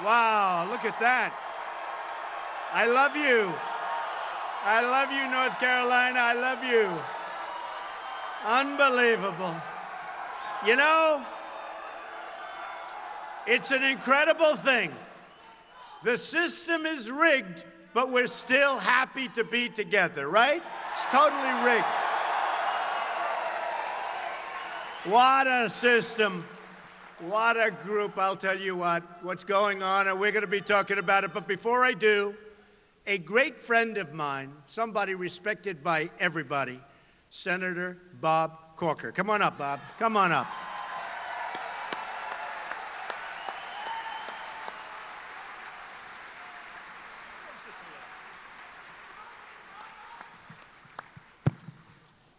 Wow, look at that. I love you. I love you, North Carolina. I love you. Unbelievable. You know, it's an incredible thing. The system is rigged, but we're still happy to be together, right? It's totally rigged. What a system. What a group. I'll tell you what's going on, and we're going to be talking about it. But before I do, a great friend of mine, somebody respected by everybody, Senator Bob Corker. Come on up, Bob. Come on up.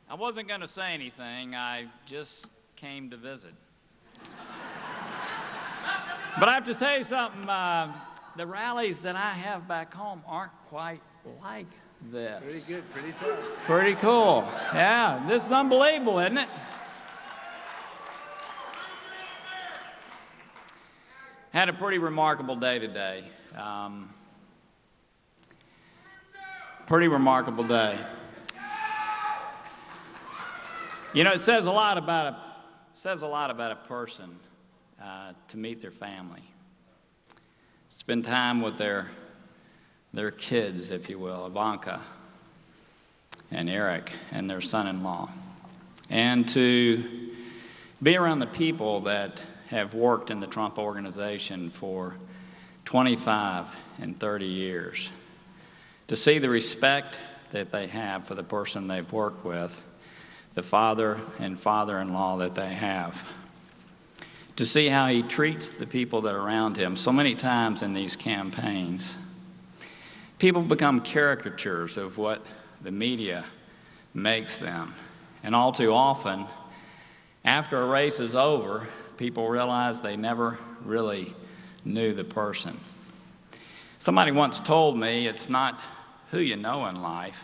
I wasn't going to say anything. I just came to visit. But I have to tell you something. The rallies that I have back home aren't quite like this. Pretty good, pretty tough. Pretty cool. Yeah, this is unbelievable, isn't it? Had a pretty remarkable day today. Pretty remarkable day. You know, it says a lot about a person to meet their family. Spend time with their kids, if you will, Ivanka and Eric and their son-in-law, and to be around the people that have worked in the Trump organization for 25 and 30 years, to see the respect that they have for the person they've worked with, the father and father-in-law that they have, to see how he treats the people that are around him. So many times in these campaigns, people become caricatures of what the media makes them. And all too often, after a race is over, people realize they never really knew the person. Somebody once told me it's not who you know in life,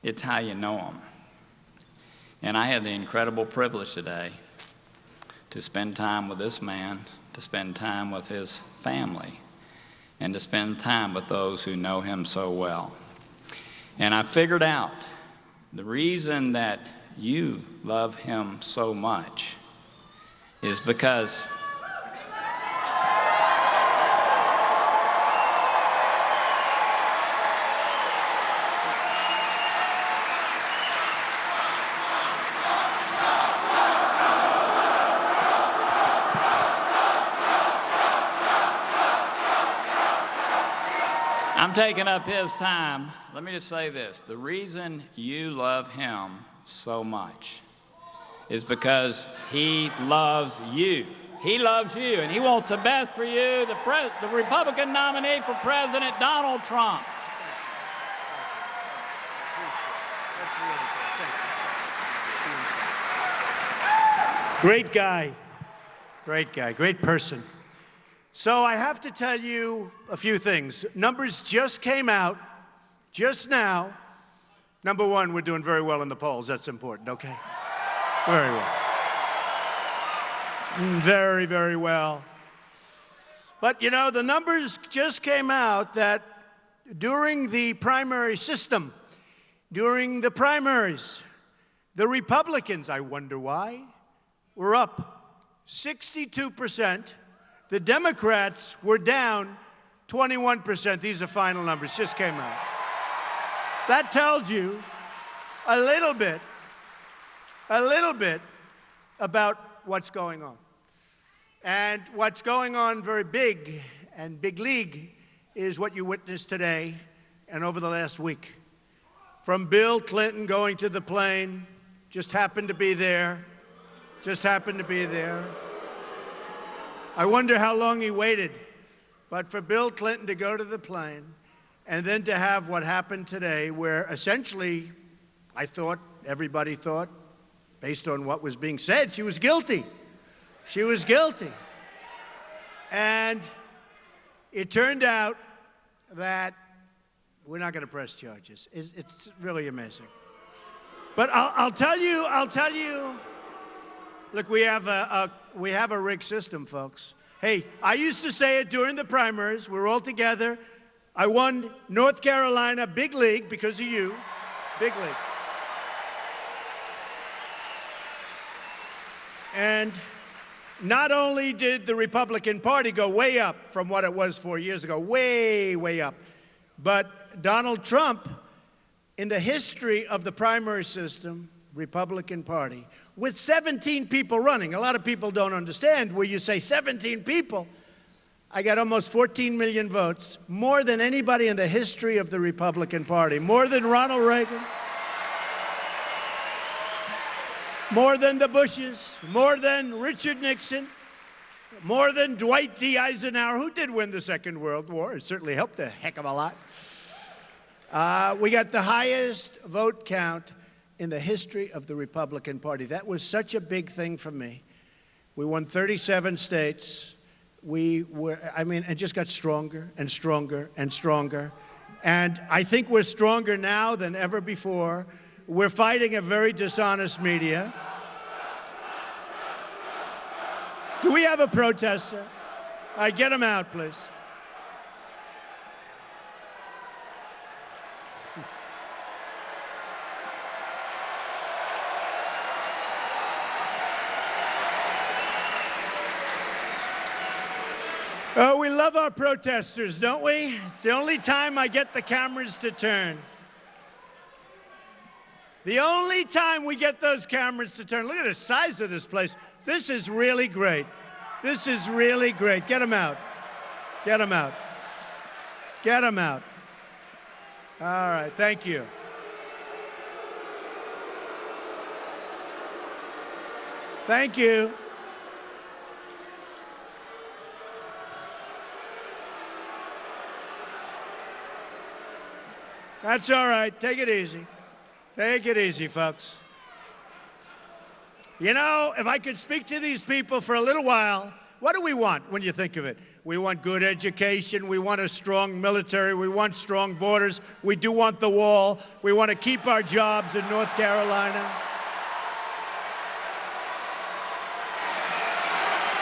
it's how you know them. And I had the incredible privilege today to spend time with this man, to spend time with his family, and to spend time with those who know him so well. And I figured out the reason that you love him so much is because I'm taking up his time. Let me just say this. The reason you love him so much is because he loves you. He loves you, and he wants the best for you, the Republican nominee for President, Donald Trump. Great guy, great person. So I have to tell you a few things. Numbers just came out, just now. Number one, we're doing very well in the polls. That's important, okay? Very well. Very, very well. But, you know, the numbers just came out that during the primary system, during the primaries, the Republicans, I wonder why, were up 62%. The Democrats were down 21%. These are final numbers, just came out. That tells you a little bit about what's going on. And what's going on very big and big league is what you witnessed today and over the last week. From Bill Clinton going to the plane, just happened to be there. I wonder how long he waited. But for Bill Clinton to go to the plane and then to have what happened today, where essentially, everybody thought, based on what was being said, she was guilty. She was guilty. And it turned out that we're not going to press charges. It's really amazing. But I'll tell you, look, we have a rigged system, folks. Hey, I used to say it during the primaries. We were all together. I won North Carolina, big league, because of you. Big league. And not only did the Republican Party go way up from what it was 4 years ago, way, way up, but Donald Trump, in the history of the primary system, Republican Party, with 17 people running. A lot of people don't understand where you say 17 people. I got almost 14 million votes, more than anybody in the history of the Republican Party, more than Ronald Reagan, more than the Bushes, more than Richard Nixon, more than Dwight D. Eisenhower, who did win the Second World War. It certainly helped a heck of a lot. We got the highest vote count in the history of the Republican Party. That was such a big thing for me. We won 37 states. It just got stronger and stronger and stronger. And I think we're stronger now than ever before. We're fighting a very dishonest media. Do we have a protester? All right, get him out, please. Oh, we love our protesters, don't we? It's the only time I get the cameras to turn. The only time we get those cameras to turn. Look at the size of this place. This is really great. This is really great. Get them out. Get them out. Get them out. All right, thank you. Thank you. That's all right. Take it easy. Take it easy, folks. You know, if I could speak to these people for a little while, what do we want when you think of it? We want good education. We want a strong military. We want strong borders. We do want the wall. We want to keep our jobs in North Carolina.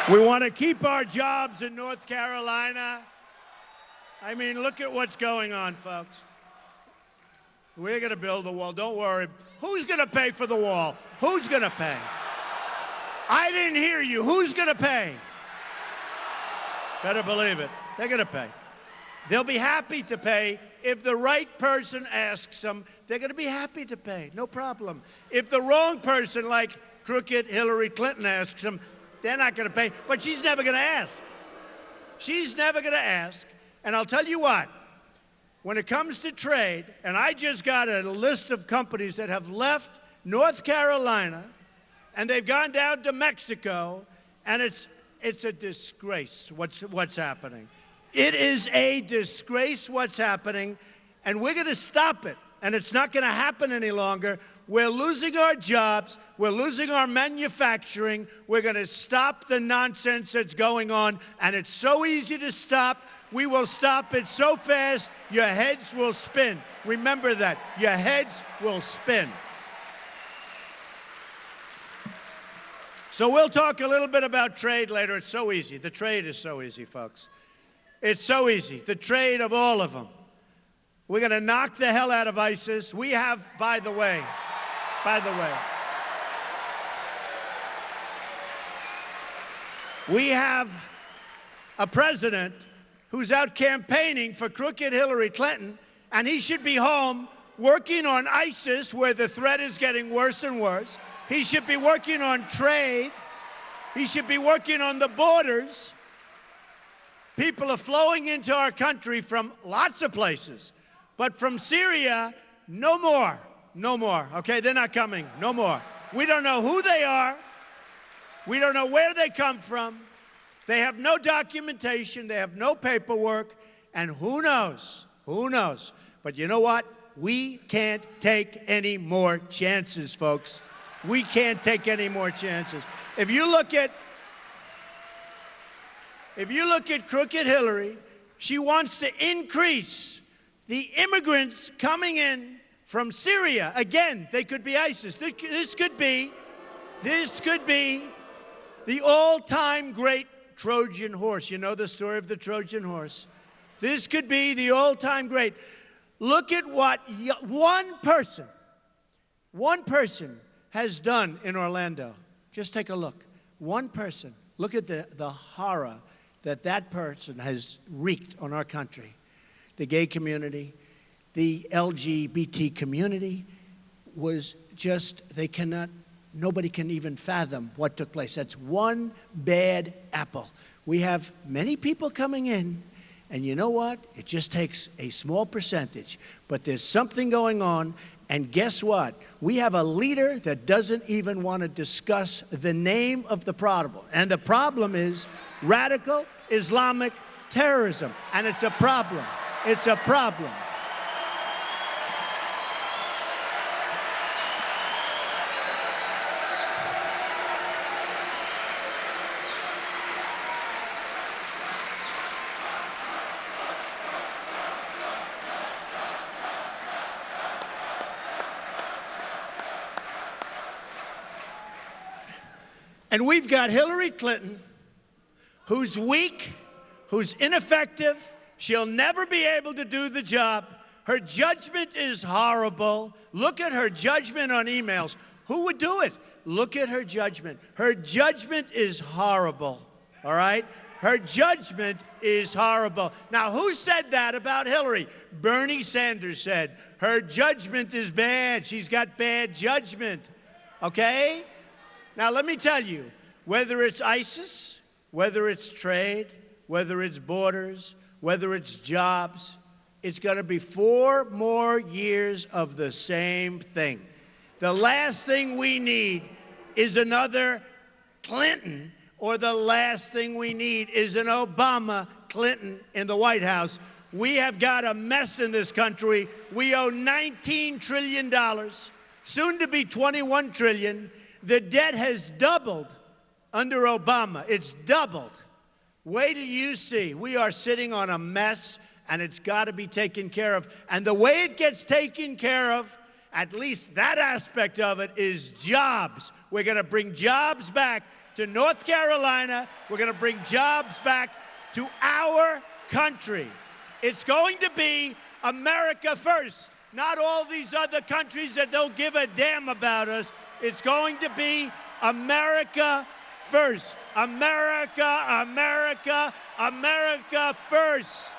We want to keep our jobs in North Carolina. I mean, look at what's going on, folks. We're going to build the wall. Don't worry. Who's going to pay for the wall? Who's going to pay? I didn't hear you. Who's going to pay? Better believe it. They're going to pay. They'll be happy to pay. If the right person asks them, they're going to be happy to pay. No problem. If the wrong person, like crooked Hillary Clinton, asks them, they're not going to pay. But she's never going to ask. She's never going to ask. And I'll tell you what. When it comes to trade, and I just got a list of companies that have left North Carolina, and they've gone down to Mexico, and it's a disgrace what's happening. It is a disgrace what's happening, and we're going to stop it, and it's not going to happen any longer. We're losing our jobs. We're losing our manufacturing. We're going to stop the nonsense that's going on, and it's so easy to stop. We will stop it so fast, your heads will spin. Remember that. Your heads will spin. So we'll talk a little bit about trade later. It's so easy. The trade is so easy, folks. It's so easy. The trade of all of them. We're going to knock the hell out of ISIS. We have, by the way, we have a president who's out campaigning for crooked Hillary Clinton, and he should be home working on ISIS, where the threat is getting worse and worse. He should be working on trade. He should be working on the borders. People are flowing into our country from lots of places, but from Syria, no more. No more, okay? They're not coming, no more. We don't know who they are. We don't know where they come from. They have no documentation, they have no paperwork, and who knows? Who knows? But you know what? We can't take any more chances, folks. We can't take any more chances. If you look at crooked Hillary, she wants to increase the immigrants coming in from Syria. Again, they could be ISIS. This could be the all-time great Trojan horse. You know the story of the Trojan horse. This could be the all-time great. Look at what one person has done in Orlando. Just take a look. One person. Look at the horror that person has wreaked on our country. The gay community, the LGBT community was just, nobody can even fathom what took place. That's one bad apple. We have many people coming in, and you know what? It just takes a small percentage. But there's something going on, and guess what? We have a leader that doesn't even want to discuss the name of the problem. And the problem is radical Islamic terrorism. And it's a problem. It's a problem. And we've got Hillary Clinton, who's weak, who's ineffective. She'll never be able to do the job. Her judgment is horrible. Look at her judgment on emails. Who would do it? Look at her judgment. Her judgment is horrible, all right? Her judgment is horrible. Now, who said that about Hillary? Bernie Sanders said, her judgment is bad. She's got bad judgment, okay? Now, let me tell you, whether it's ISIS, whether it's trade, whether it's borders, whether it's jobs, it's going to be 4 more years of the same thing. The last thing we need is another Clinton, or the last thing we need is an Obama Clinton in the White House. We have got a mess in this country. We owe $19 trillion, soon to be $21 trillion. The debt has doubled under Obama. It's doubled. Wait till you see. We are sitting on a mess, and it's got to be taken care of. And the way it gets taken care of, at least that aspect of it, is jobs. We're going to bring jobs back to North Carolina. We're going to bring jobs back to our country. It's going to be America first, not all these other countries that don't give a damn about us. It's going to be America first. America, America, America first.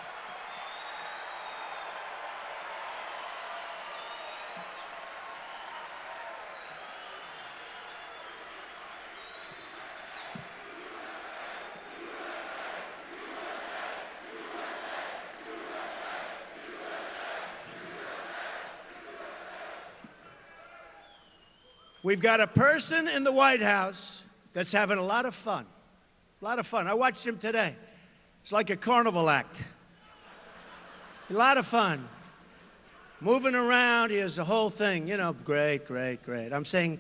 We've got a person in the White House that's having a lot of fun. A lot of fun. I watched him today. It's like a carnival act. A lot of fun. Moving around, he has the whole thing. You know, great, great, great. I'm saying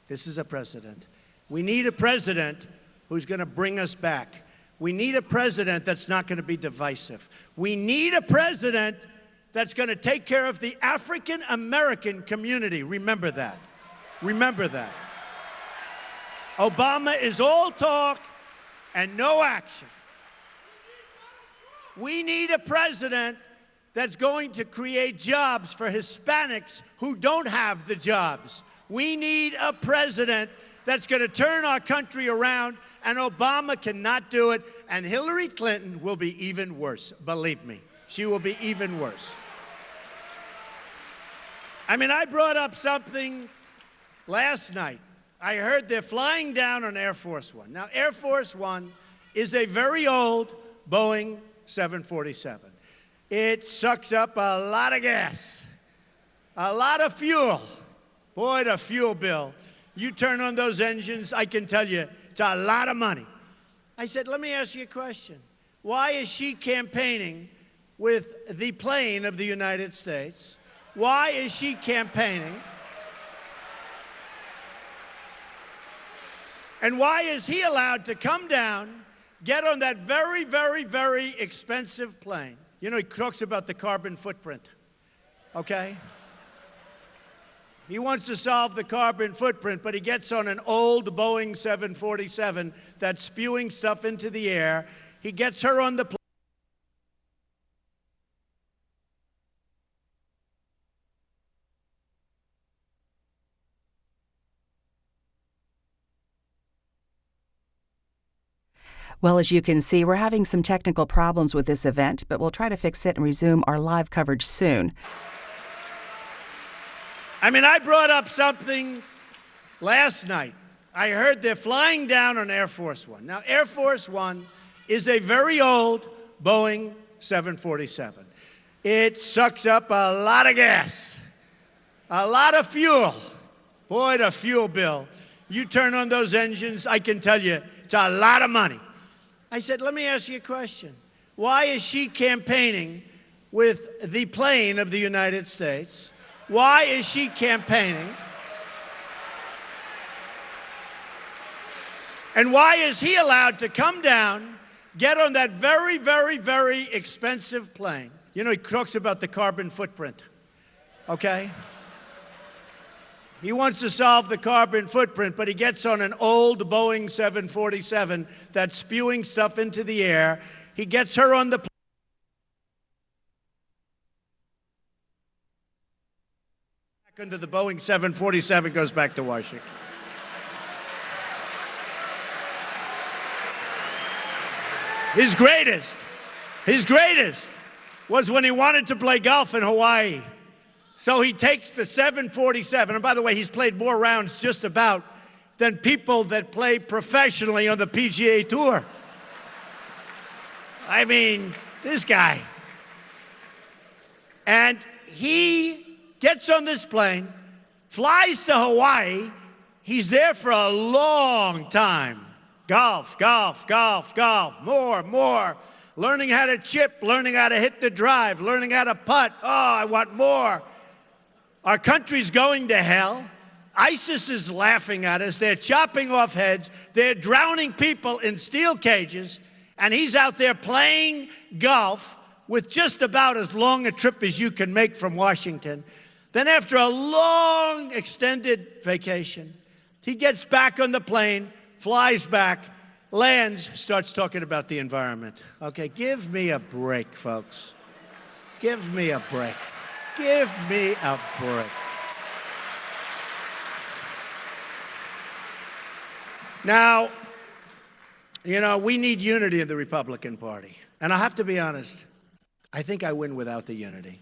this is a president. We need a president who's going to bring us back. We need a president that's not going to be divisive. We need a president that's going to take care of the African American community. Remember that. Remember that. Obama is all talk and no action. We need a president that's going to create jobs for Hispanics who don't have the jobs. We need a president that's going to turn our country around, and Obama cannot do it, and Hillary Clinton will be even worse. Believe me, she will be even worse. I mean, I brought up something last night. I heard they're flying down on Air Force One. Now, Air Force One is a very old Boeing 747. It sucks up a lot of gas, a lot of fuel. Boy, the fuel bill. You turn on those engines, I can tell you, it's a lot of money. I said, let me ask you a question. Why is she campaigning with the plane of the United States? Why is she campaigning? And why is he allowed to come down, get on that very, very, very expensive plane? You know, he talks about the carbon footprint, okay? He wants to solve the carbon footprint, but he gets on an old Boeing 747 that's spewing stuff into the air. He gets her on the plane. Well, as you can see, we're having some technical problems with this event, but we'll try to fix it and resume our live coverage soon. I mean, I brought up something last night. I heard they're flying down on Air Force One. Now, Air Force One is a very old Boeing 747. It sucks up a lot of gas, a lot of fuel. Boy, the fuel bill. You turn on those engines, I can tell you, it's a lot of money. I said, let me ask you a question. Why is she campaigning with the plane of the United States? Why is she campaigning? And why is he allowed to come down, get on that very, very, very expensive plane? You know, he talks about the carbon footprint, okay? He wants to solve the carbon footprint, but he gets on an old Boeing 747 that's spewing stuff into the air. He gets her on the plane. Back into the Boeing 747, goes back to Washington. His greatest was when he wanted to play golf in Hawaii. So he takes the 747, and by the way, he's played more rounds just about than people that play professionally on the PGA Tour. I mean, this guy. And he gets on this plane, flies to Hawaii. He's there for a long time. Golf, golf, golf, golf, more. Learning how to chip, learning how to hit the drive, learning how to putt. Oh, I want more. Our country's going to hell. ISIS is laughing at us. They're chopping off heads. They're drowning people in steel cages. And he's out there playing golf with just about as long a trip as you can make from Washington. Then after a long extended vacation, he gets back on the plane, flies back, lands, starts talking about the environment. Okay, give me a break, folks. Give me a break. Give me a break. Now, you know, we need unity in the Republican Party. And I have to be honest, I think I win without the unity.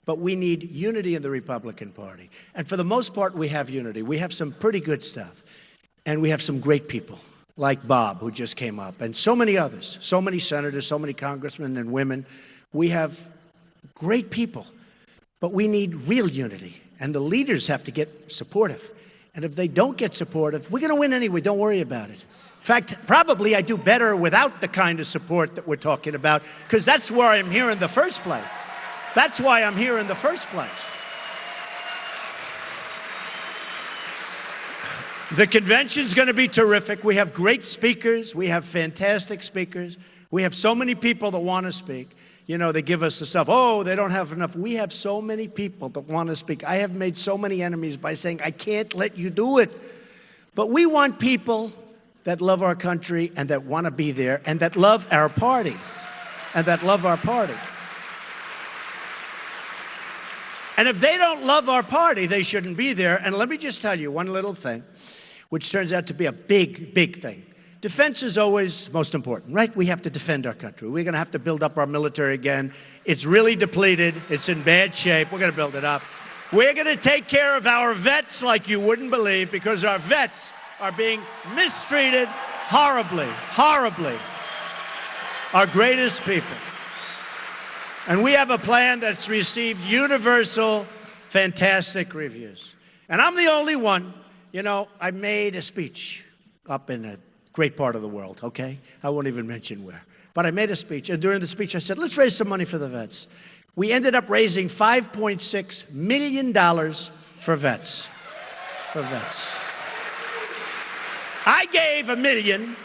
But we need unity in the Republican Party. And for the most part, we have unity. We have some pretty good stuff. And we have some great people, like Bob, who just came up, and so many others, so many senators, so many congressmen and women. We have great people. But we need real unity, and the leaders have to get supportive. And if they don't get supportive, we're going to win anyway. Don't worry about it. In fact, probably I do better without the kind of support that we're talking about, because that's where I'm here in the first place. That's why I'm here in the first place. The convention's going to be terrific. We have great speakers. We have fantastic speakers. We have so many people that want to speak. You know, they give us the stuff, oh, they don't have enough. We have so many people that want to speak. I have made so many enemies by saying, I can't let you do it. But we want people that love our country and that want to be there and that love our party. And that love our party. And if they don't love our party, they shouldn't be there. And let me just tell you one little thing, which turns out to be a big, big thing. Defense is always most important, right? We have to defend our country. We're going to have to build up our military again. It's really depleted. It's in bad shape. We're going to build it up. We're going to take care of our vets like you wouldn't believe, because our vets are being mistreated horribly, horribly. Our greatest people. And we have a plan that's received universal, fantastic reviews. And I'm the only one. You know, I made a speech up in a great part of the world, okay? I won't even mention where. But I made a speech, and during the speech I said, let's raise some money for the vets. We ended up raising $5.6 million for vets. For vets. I gave $1 million,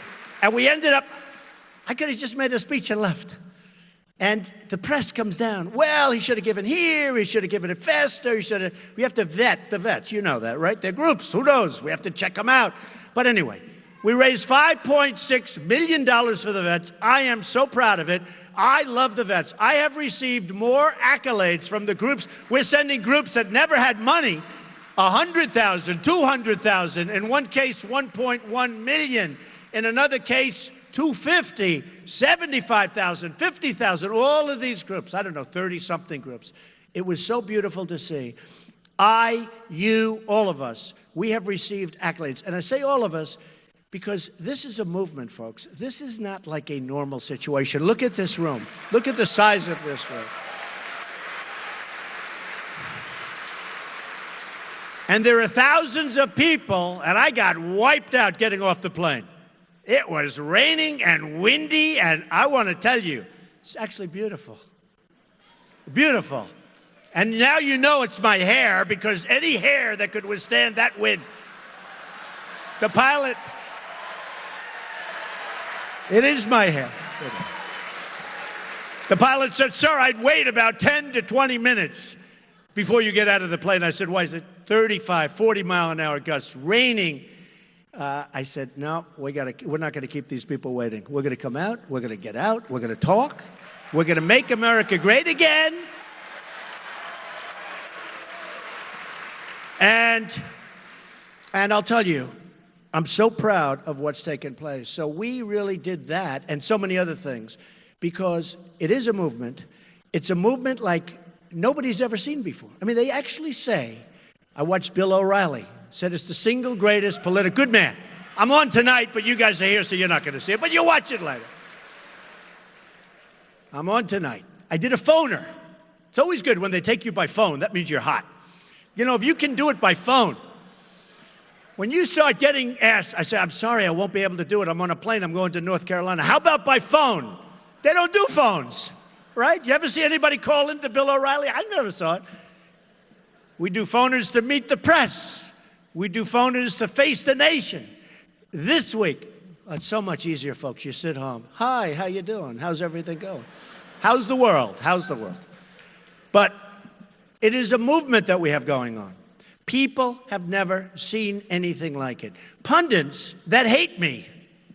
and we ended up, I could have just made a speech and left. And the press comes down. Well, he should have given here. He should have given it faster. We have to vet the vets. You know that, right? They're groups. Who knows? We have to check them out. But anyway, we raised $5.6 million for the vets. I am so proud of it. I love the vets. I have received more accolades from the groups. We're sending groups that never had money, 100,000, 200,000. In one case, 1.1 million. In another case, 250, 75,000, 50,000, all of these groups, I don't know, 30-something groups. It was so beautiful to see. You, all of us, we have received accolades. And I say all of us because this is a movement, folks. This is not like a normal situation. Look at this room. Look at the size of this room. And there are thousands of people, and I got wiped out getting off the plane. It was raining and windy, and I want to tell you, it's actually beautiful. Beautiful. And now you know it's my hair, because any hair that could withstand that wind. The pilot, it is my hair. The pilot said, sir, I'd wait about 10 to 20 minutes before you get out of the plane. I said, why? Is it 35, 40 mile an hour gusts, raining? I said, no, we're not going to keep these people waiting. We're going to come out. We're going to get out. We're going to talk. We're going to make America great again. And I'll tell you, I'm so proud of what's taken place. So we really did that and so many other things because it is a movement. It's a movement like nobody's ever seen before. I mean, they actually say, I watched Bill O'Reilly, said it's the single greatest political, good man. I'm on tonight, but you guys are here, so you're not going to see it, but you'll watch it later. I'm on tonight. I did a phoner. It's always good when they take you by phone. That means you're hot. You know, if you can do it by phone, when you start getting asked, I say, I'm sorry, I won't be able to do it. I'm on a plane. I'm going to North Carolina. How about by phone? They don't do phones, right? You ever see anybody call into Bill O'Reilly? I never saw it. We do phoners to meet the press. We do phoners to face the nation. This week, it's so much easier, folks. You sit home. Hi, how you doing? How's everything going? How's the world? How's the world? But it is a movement that we have going on. People have never seen anything like it. Pundits that hate me,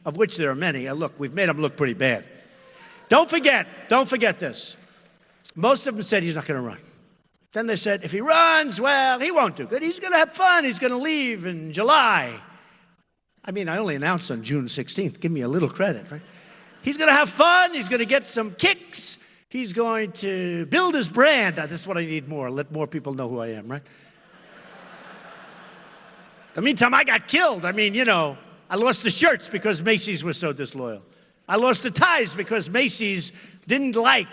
of which there are many. Look, we've made them look pretty bad. Don't forget this. Most of them said he's not going to run. Then they said, if he runs, well, he won't do good. He's going to have fun. He's going to leave in July. I mean, I only announced on June 16th. Give me a little credit, right? He's going to have fun. He's going to get some kicks. He's going to build his brand. This is what I need more. Let more people know who I am, right? In the meantime, I got killed. I mean, you know, I lost the shirts because Macy's was so disloyal. I lost the ties because Macy's didn't like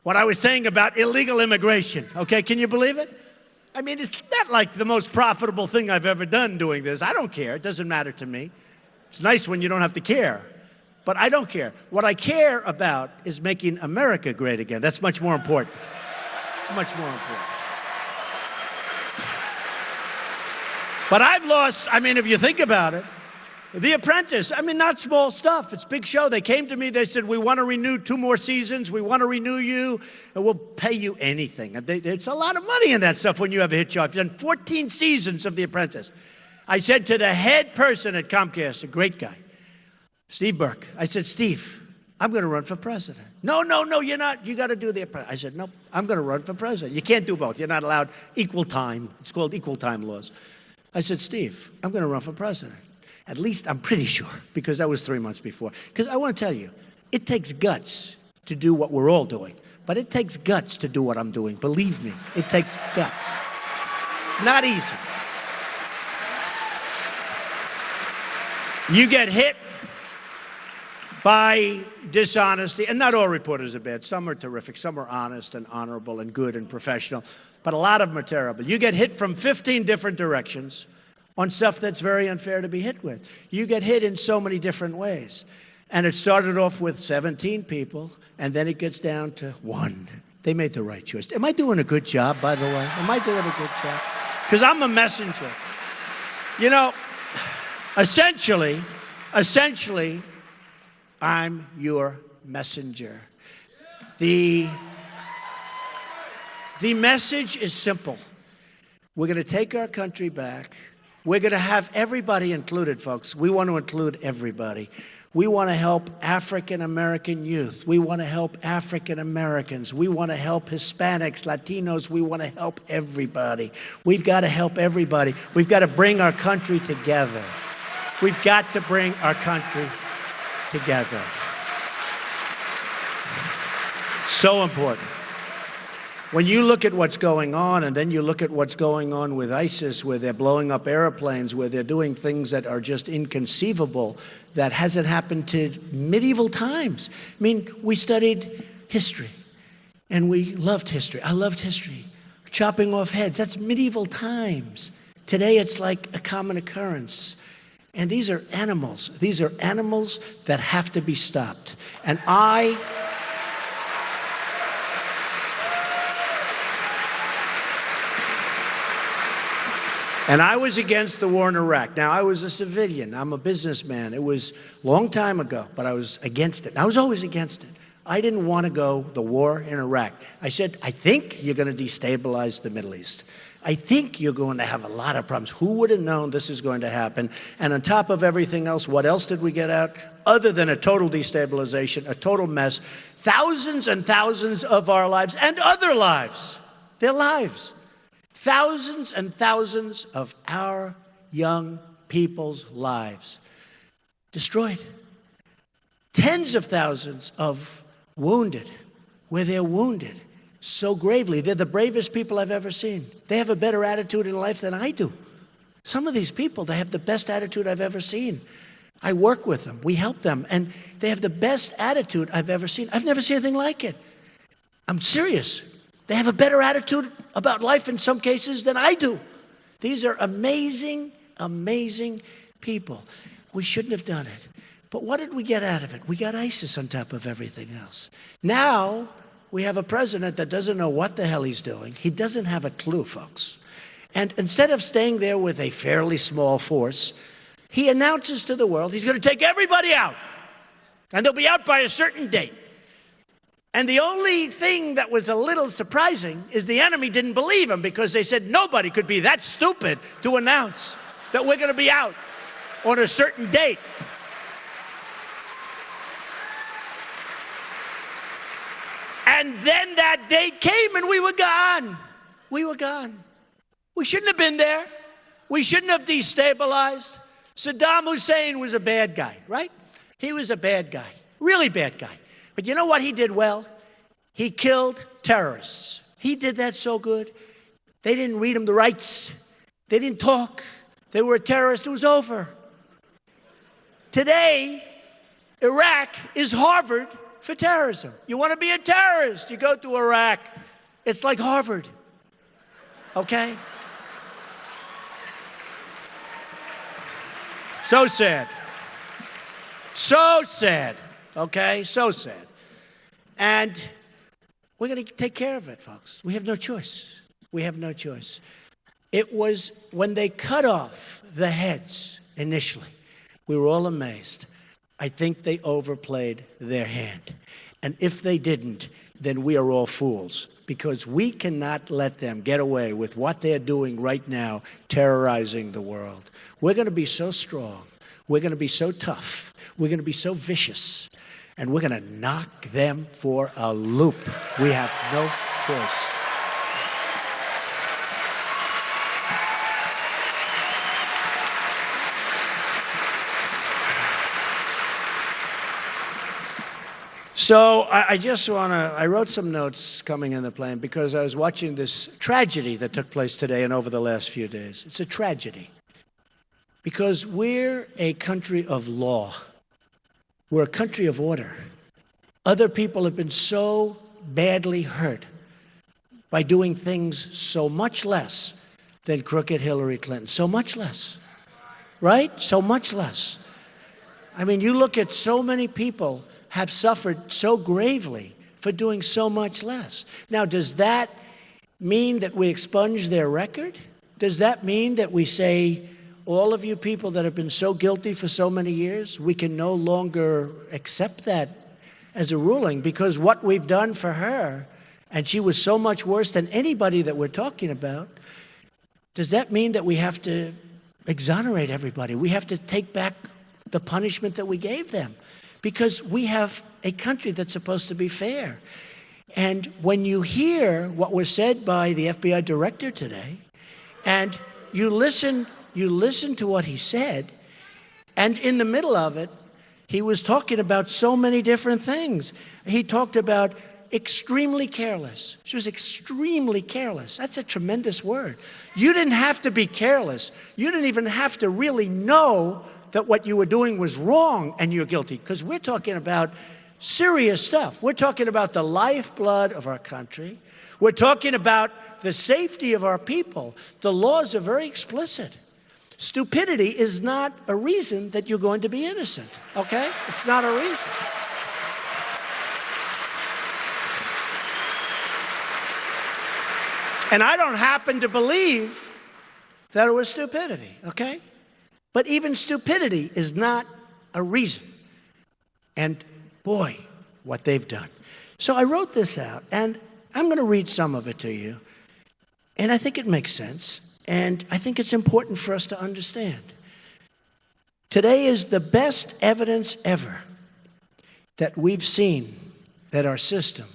what I was saying about illegal immigration. Okay, can you believe it? I mean, it's not like the most profitable thing I've ever done doing this. I don't care. It doesn't matter to me. It's nice when you don't have to care. But I don't care. What I care about is making America great again. That's much more important. It's much more important. But I've lost, I mean, if you think about it, The Apprentice, I mean, not small stuff. It's a big show. They came to me, they said, we want to renew 2 more seasons. We want to renew you, and we'll pay you anything. It's a lot of money in that stuff when you have a hit show. I've done 14 seasons of The Apprentice. I said to the head person at Comcast, a great guy, Steve Burke, I said, Steve, I'm going to run for president. No, you're not. You got to do The Apprentice. I said, no, I'm going to run for president. You can't do both. You're not allowed equal time. It's called equal time laws. I said, Steve, I'm going to run for president. At least I'm pretty sure, because that was 3 months before. Because I want to tell you, it takes guts to do what we're all doing. But it takes guts to do what I'm doing. Believe me, it takes guts. Not easy. You get hit by dishonesty, and not all reporters are bad. Some are terrific. Some are honest and honorable and good and professional. But a lot of them are terrible. You get hit from 15 different directions on stuff that's very unfair to be hit with. You get hit in so many different ways. And it started off with 17 people, and then it gets down to 1. They made the right choice. Am I doing a good job, by the way? Am I doing a good job? Because I'm a messenger. You know, essentially, I'm your messenger. The message is simple. We're going to take our country back. We're going to have everybody included, folks. We want to include everybody. We want to help African American youth. We want to help African Americans. We want to help Hispanics, Latinos. We want to help everybody. We've got to help everybody. We've got to bring our country together. We've got to bring our country together. So important. When you look at what's going on, and then you look at what's going on with ISIS, where they're blowing up airplanes, where they're doing things that are just inconceivable, that hasn't happened to medieval times. I mean, we studied history, and we loved history. I loved history. Chopping off heads, that's medieval times. Today, it's like a common occurrence. And these are animals. These are animals that have to be stopped. And I was against the war in Iraq. Now, I was a civilian. I'm a businessman. It was a long time ago, but I was against it. I was always against it. I didn't want to go the war in Iraq. I said, I think you're going to destabilize the Middle East. I think you're going to have a lot of problems. Who would have known this is going to happen? And on top of everything else, what else did we get out? Other than a total destabilization, a total mess, thousands and thousands of our lives and other lives, their lives. Thousands and thousands of our young people's lives destroyed. Tens of thousands of wounded, where they're wounded so gravely. They're the bravest people I've ever seen. They have a better attitude in life than I do. Some of these people, they have the best attitude I've ever seen. I work with them. We help them. And they have the best attitude I've ever seen. I've never seen anything like it. I'm serious. They have a better attitude about life in some cases than I do. These are amazing, amazing people. We shouldn't have done it. But what did we get out of it? We got ISIS on top of everything else. Now we have a president that doesn't know what the hell he's doing. He doesn't have a clue, folks. And instead of staying there with a fairly small force, he announces to the world he's going to take everybody out. And they'll be out by a certain date. And the only thing that was a little surprising is the enemy didn't believe him, because they said nobody could be that stupid to announce that we're going to be out on a certain date. And then that date came and we were gone. We were gone. We shouldn't have been there. We shouldn't have destabilized. Saddam Hussein was a bad guy, right? He was a bad guy, really bad guy. But you know what he did well? He killed terrorists. He did that so good. They didn't read him the rights. They didn't talk. They were a terrorist. It was over. Today, Iraq is Harvard for terrorism. You want to be a terrorist, you go to Iraq. It's like Harvard. Okay? So sad. So sad. Okay? So sad. And we're going to take care of it, folks. We have no choice. We have no choice. It was when they cut off the heads initially, we were all amazed. I think they overplayed their hand. And if they didn't, then we are all fools, because we cannot let them get away with what they're doing right now, terrorizing the world. We're going to be so strong. We're going to be so tough. We're going to be so vicious. And we're going to knock them for a loop. We have no choice. So I wrote some notes coming in the plane because I was watching this tragedy that took place today and over the last few days. It's a tragedy because we're a country of law. We're a country of order. Other people have been so badly hurt by doing things so much less than crooked Hillary Clinton. So much less. Right? So much less. I mean, you look at so many people have suffered so gravely for doing so much less. Now, does that mean that we expunge their record? Does that mean that we say, all of you people that have been so guilty for so many years, we can no longer accept that as a ruling, because what we've done for her, and she was so much worse than anybody that we're talking about, does that mean that we have to exonerate everybody? We have to take back the punishment that we gave them, because we have a country that's supposed to be fair. And when you hear what was said by the FBI director today, and you listen to what he said, and in the middle of it, he was talking about so many different things. He talked about extremely careless. She was extremely careless. That's a tremendous word. You didn't have to be careless. You didn't even have to really know that what you were doing was wrong and you're guilty, because we're talking about serious stuff. We're talking about the lifeblood of our country. We're talking about the safety of our people. The laws are very explicit. Stupidity is not a reason that you're going to be innocent, okay? It's not a reason. And I don't happen to believe that it was stupidity, okay? But even stupidity is not a reason. And boy, what they've done. So I wrote this out, and I'm going to read some of it to you. And I think it makes sense. And I think it's important for us to understand. Today is the best evidence ever that we've seen that our system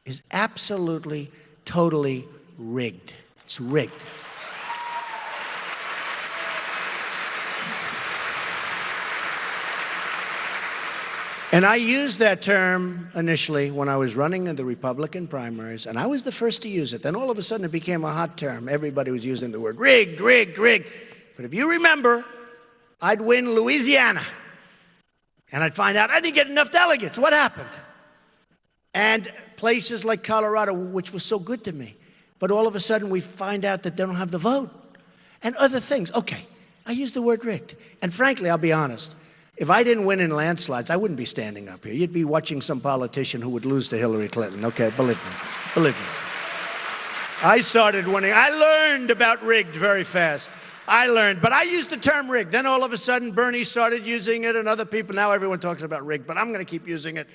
is absolutely, totally rigged. It's rigged. And I used that term initially when I was running in the Republican primaries, and I was the first to use it. Then all of a sudden it became a hot term. Everybody was using the word rigged, rigged, rigged. But if you remember, I'd win Louisiana, and I'd find out I didn't get enough delegates. What happened? And places like Colorado, which was so good to me. But all of a sudden we find out that they don't have the vote. And other things. Okay, I used the word rigged. And frankly, I'll be honest. If I didn't win in landslides, I wouldn't be standing up here. You'd be watching some politician who would lose to Hillary Clinton. Okay, believe me. Believe me. I started winning. I learned about rigged very fast. I learned. But I used the term rigged. Then all of a sudden, Bernie started using it, and other people. Now everyone talks about rigged. But I'm going to keep using it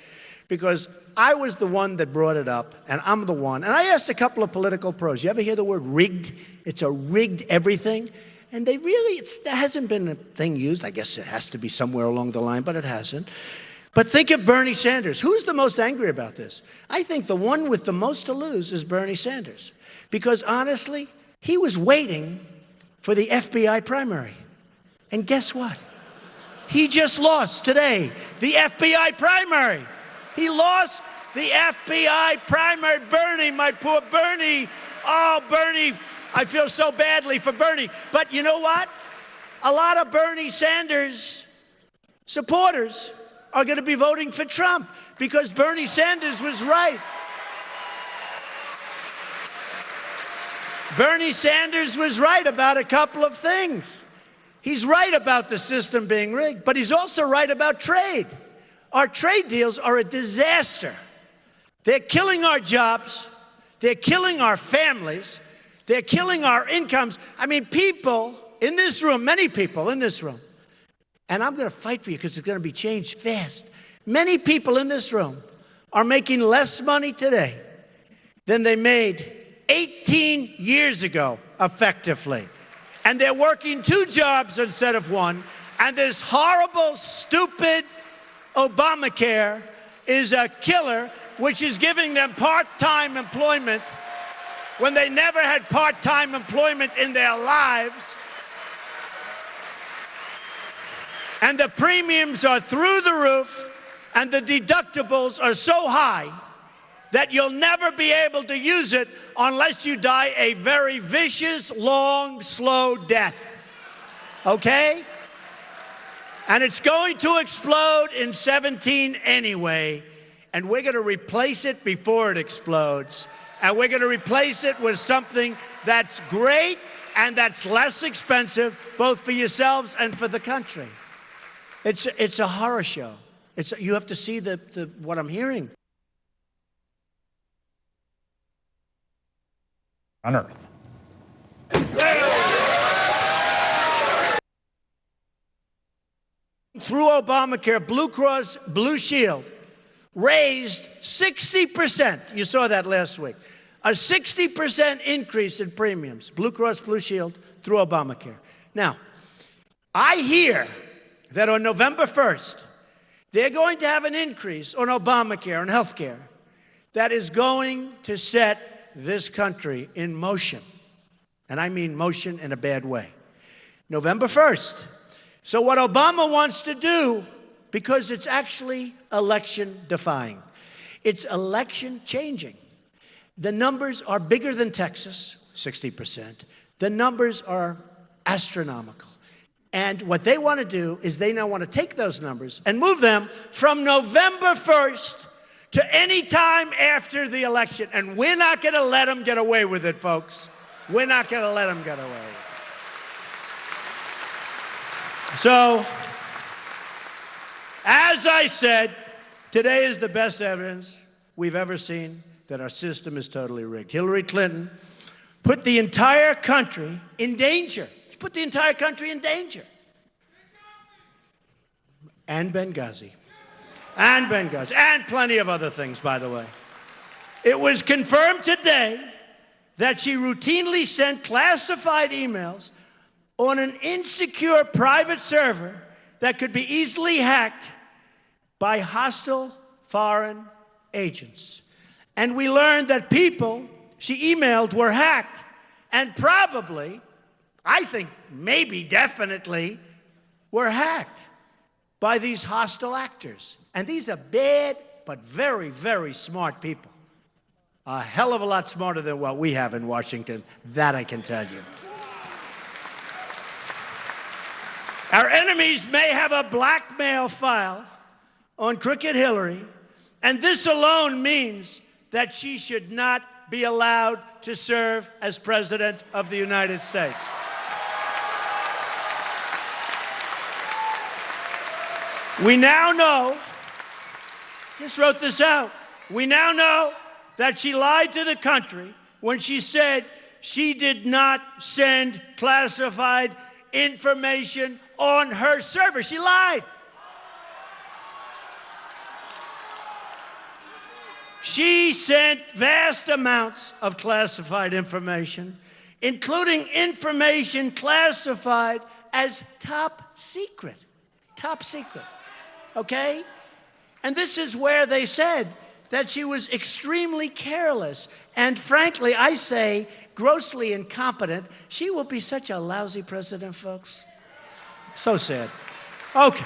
because I was the one that brought it up, and I'm the one. And I asked a couple of political pros, you ever hear the word rigged? It's a rigged everything. And they really, there hasn't been a thing used. I guess it has to be somewhere along the line, but it hasn't. But think of Bernie Sanders. Who's the most angry about this? I think the one with the most to lose is Bernie Sanders. Because honestly, he was waiting for the FBI primary. And guess what? He just lost today the FBI primary. He lost the FBI primary. Bernie, my poor Bernie. Oh, Bernie. I feel so badly for Bernie. But you know what? A lot of Bernie Sanders supporters are going to be voting for Trump because Bernie Sanders was right. Bernie Sanders was right about a couple of things. He's right about the system being rigged, but he's also right about trade. Our trade deals are a disaster. They're killing our jobs. They're killing our families. They're killing our incomes. I mean, people in this room, many people in this room, and I'm going to fight for you because it's going to be changed fast. Many people in this room are making less money today than they made 18 years ago, effectively. And they're working 2 jobs instead of 1. And this horrible, stupid Obamacare is a killer, which is giving them part-time employment when they never had part-time employment in their lives. And the premiums are through the roof, and the deductibles are so high that you'll never be able to use it unless you die a very vicious, long, slow death. Okay? And it's going to explode in 17 anyway, and we're going to replace it before it explodes. And we're going to replace it with something that's great and that's less expensive, both for yourselves and for the country. It's a horror show. You have to see what I'm hearing. On Earth. Through Obamacare, Blue Cross Blue Shield raised 60%. You saw that last week. A 60% increase in premiums, Blue Cross Blue Shield, through Obamacare. Now, I hear that on November 1st, they're going to have an increase on Obamacare and health care that is going to set this country in motion. And I mean motion in a bad way. November 1st. So what Obama wants to do, because it's actually election defying, it's election changing. The numbers are bigger than Texas, 60%. The numbers are astronomical. And what they want to do is they now want to take those numbers and move them from November 1st to any time after the election. And we're not going to let them get away with it, folks. We're not going to let them get away with it. So, as I said, today is the best evidence we've ever seen that our system is totally rigged. Hillary Clinton put the entire country in danger. She put the entire country in danger. And Benghazi. And Benghazi. And plenty of other things, by the way. It was confirmed today that she routinely sent classified emails on an insecure private server that could be easily hacked by hostile foreign agents. And we learned that people she emailed were hacked and probably, I think maybe definitely, were hacked by these hostile actors. And these are bad but very, very smart people. A hell of a lot smarter than what we have in Washington, that I can tell you. Our enemies may have a blackmail file on Crooked Hillary, and this alone means that she should not be allowed to serve as President of the United States. We now know, just wrote this out, we now know that she lied to the country when she said she did not send classified information on her server. She lied. She sent vast amounts of classified information, including information classified as top secret. Top secret. Okay? And this is where they said that she was extremely careless and, frankly, I say, grossly incompetent. She will be such a lousy president, folks. So sad. Okay.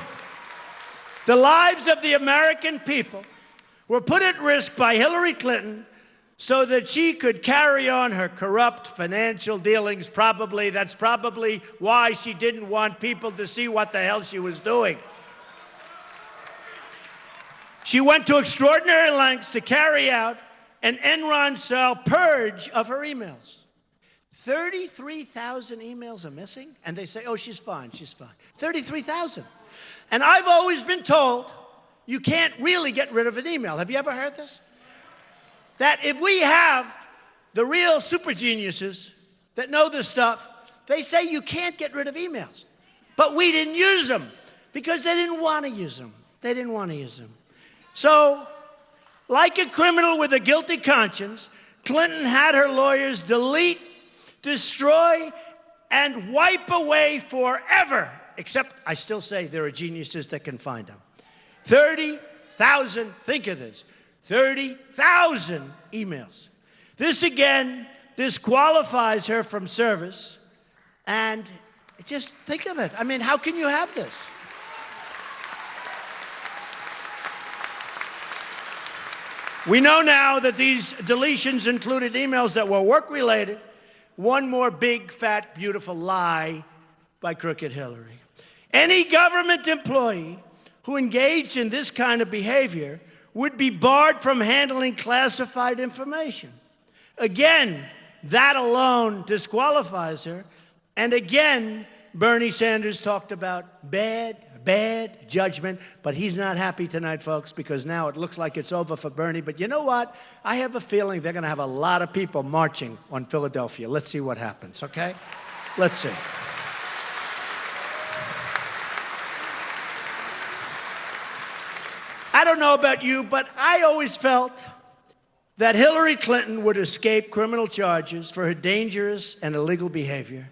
The lives of the American people were put at risk by Hillary Clinton so that she could carry on her corrupt financial dealings. Probably, that's probably why she didn't want people to see what the hell she was doing. She went to extraordinary lengths to carry out an Enron-style purge of her emails. 33,000 emails are missing, and they say, oh, she's fine, she's fine. 33,000. And I've always been told you can't really get rid of an email. Have you ever heard this? That if we have the real super geniuses that know this stuff, they say you can't get rid of emails. But we didn't use them because they didn't want to use them. They didn't want to use them. So, like a criminal with a guilty conscience, Clinton had her lawyers delete, destroy, and wipe away forever, except I still say there are geniuses that can find them. 30,000, think of this, 30,000 emails. This again disqualifies her from service, and just think of it. I mean, how can you have this? We know now that these deletions included emails that were work-related. One more big, fat, beautiful lie by Crooked Hillary. Any government employee who engaged in this kind of behavior would be barred from handling classified information. Again, that alone disqualifies her. And again, Bernie Sanders talked about bad judgment, but he's not happy tonight, folks, because now it looks like it's over for Bernie. But you know what? I have a feeling they're going to have a lot of people marching on Philadelphia. Let's see what happens, okay? Let's see. I don't don't know about you, but I always felt that Hillary Clinton would escape criminal charges for her dangerous and illegal behavior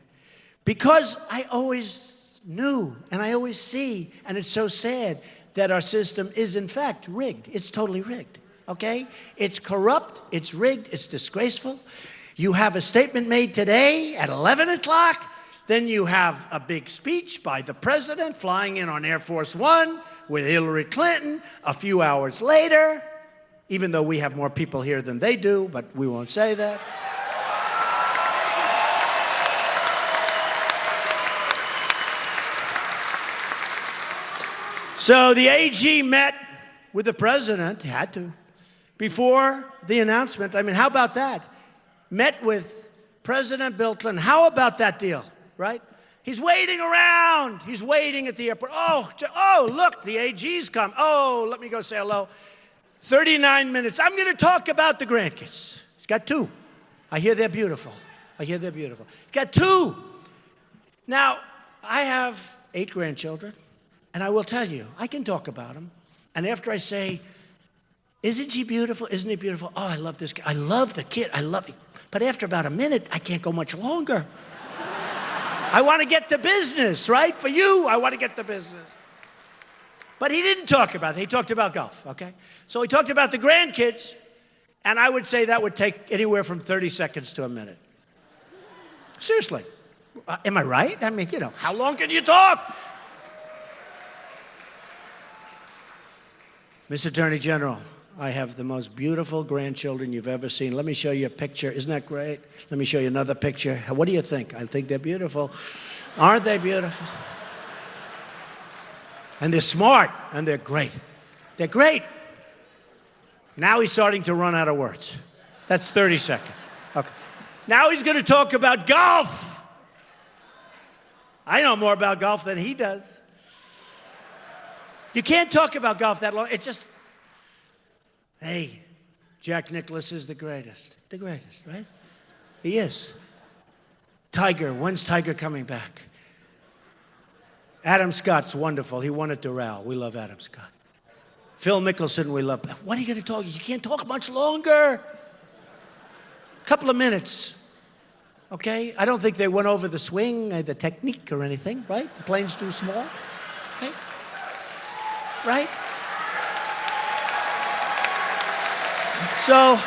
because I always knew and I always see, and it's so sad, that our system is in fact rigged. It's totally rigged, okay? It's corrupt, it's rigged, it's disgraceful. You have a statement made today at 11 o'clock, then you have a big speech by the president flying in on Air Force One with Hillary Clinton a few hours later, even though we have more people here than they do, but we won't say that. So the AG met with the president, had to, before the announcement. I mean, how about that? Met with President Bill Clinton. How about that deal, right? He's waiting around. He's waiting at the airport. Oh, look, the AG's come. Oh, let me go say hello. 39 minutes. I'm going to talk about the grandkids. He's got 2. I hear they're beautiful. He's got 2. Now, I have 8 grandchildren, and I will tell you, I can talk about them. And after I say, isn't she beautiful? Isn't he beautiful? Oh, I love this kid. I love the kid. I love him. But after about a minute, I can't go much longer. I want to get to business, right? For you, I want to get to business. But he didn't talk about it. He talked about golf, okay? So he talked about the grandkids, and I would say that would take anywhere from 30 seconds to a minute. Seriously. Am I right? I mean, how long can you talk? Mr. Attorney General, I have the most beautiful grandchildren you've ever seen. Let me show you a picture. Isn't that great? Let me show you another picture. What do you think? I think they're beautiful. Aren't they beautiful? And they're smart, and they're great. They're great. Now he's starting to run out of words. That's 30 seconds. Okay. Now he's going to talk about golf. I know more about golf than he does. You can't talk about golf that long. It just, hey, Jack Nicklaus is the greatest. The greatest, right? He is. Tiger, when's Tiger coming back? Adam Scott's wonderful. He won at Doral. We love Adam Scott. Phil Mickelson, we love. What are you going to talk? You can't talk much longer. A couple of minutes. Okay? I don't think they went over the swing, the technique or anything, right? The plane's too small. Okay? Right? So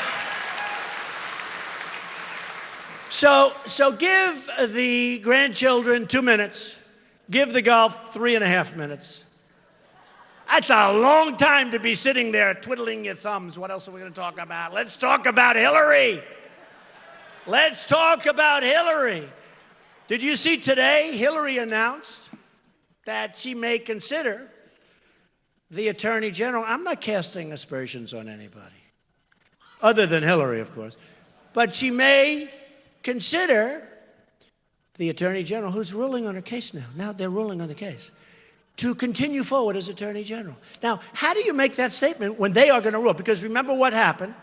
give the grandchildren 2 minutes. Give the golf 3.5 minutes. That's a long time to be sitting there twiddling your thumbs. What else are we going to talk about? Let's talk about Hillary. Let's talk about Hillary. Did you see today Hillary announced that she may consider the Attorney General? I'm not casting aspersions on anybody, other than Hillary, of course. But she may consider the Attorney General, who's ruling on her case now. Now they're ruling on the case, to continue forward as Attorney General. Now, how do you make that statement when they are going to rule? Because remember what happened.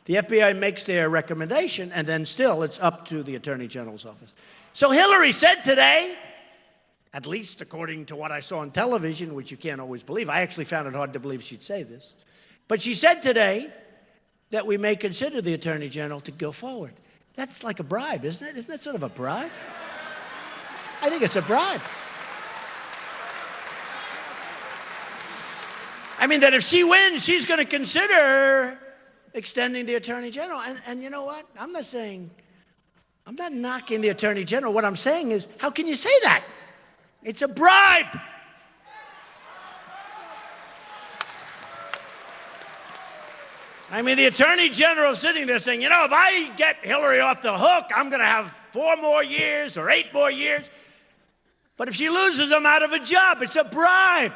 The FBI makes their recommendation, and then still it's up to the Attorney General's office. So Hillary said today, at least according to what I saw on television, which you can't always believe. I actually found it hard to believe she'd say this. But she said today that we may consider the Attorney General to go forward. That's like a bribe, isn't it? Isn't that sort of a bribe? I think it's a bribe. I mean, that if she wins, she's going to consider extending the Attorney General. And you know what? I'm not knocking the Attorney General. What I'm saying is, how can you say that? It's a bribe. I mean, the Attorney General sitting there saying, if I get Hillary off the hook, I'm going to have 4 more years or 8 more years. But if she loses, I'm out of a job. It's a bribe.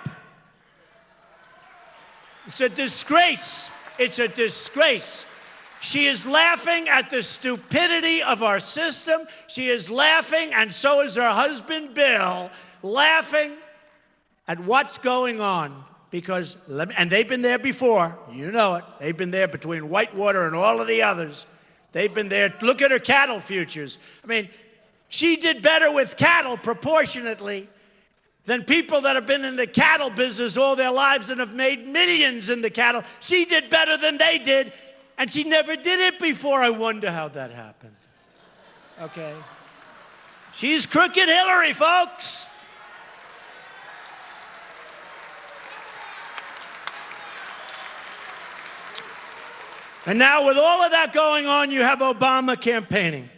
It's a disgrace. It's a disgrace. She is laughing at the stupidity of our system. She is laughing, and so is her husband, Bill, laughing at what's going on. Because, and they've been there before. You know it. They've been there between Whitewater and all of the others. They've been there. Look at her cattle futures. I mean, she did better with cattle proportionately than people that have been in the cattle business all their lives and have made millions in the cattle. She did better than they did, and she never did it before. I wonder how that happened. Okay? She's Crooked Hillary, folks. And now with all of that going on, you have Obama campaigning.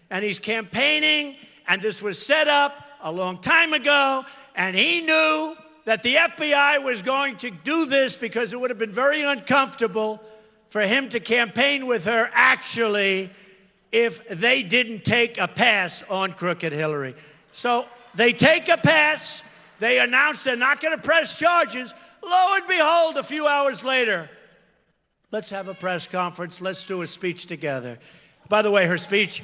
And he's campaigning, and this was set up a long time ago, and he knew that the FBI was going to do this because it would have been very uncomfortable for him to campaign with her, actually, if they didn't take a pass on Crooked Hillary. So they take a pass. They announce they're not going to press charges. Lo and behold, a few hours later, let's have a press conference. Let's do a speech together. By the way, her speech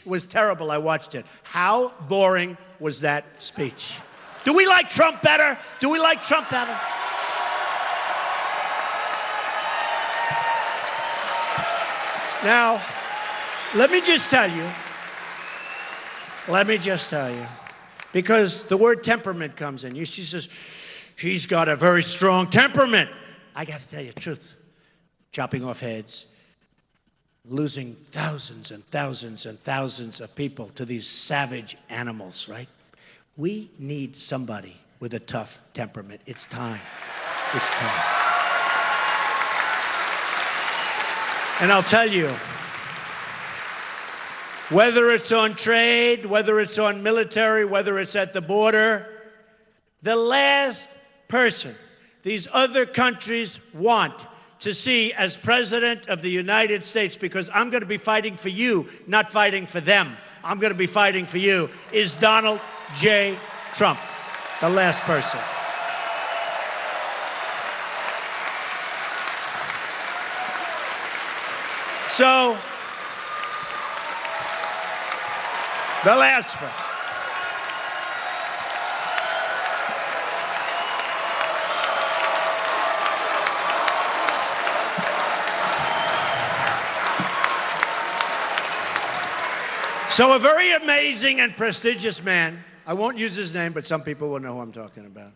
was terrible. I watched it. How boring was that speech? Do we like Trump better? Do we like Trump better? Now, let me just tell you, because the word temperament comes in. She says, he's got a very strong temperament. I got to tell you the truth. Chopping off heads, losing thousands and thousands and thousands of people to these savage animals, right? We need somebody with a tough temperament. It's time. It's time. And I'll tell you, whether it's on trade, whether it's on military, whether it's at the border, the last person these other countries want to see as president of the United States, because I'm going to be fighting for you, not fighting for them. I'm going to be fighting for you, is Donald J. Trump, the last person. So, the last person. So a very amazing and prestigious man, I won't use his name, but some people will know who I'm talking about.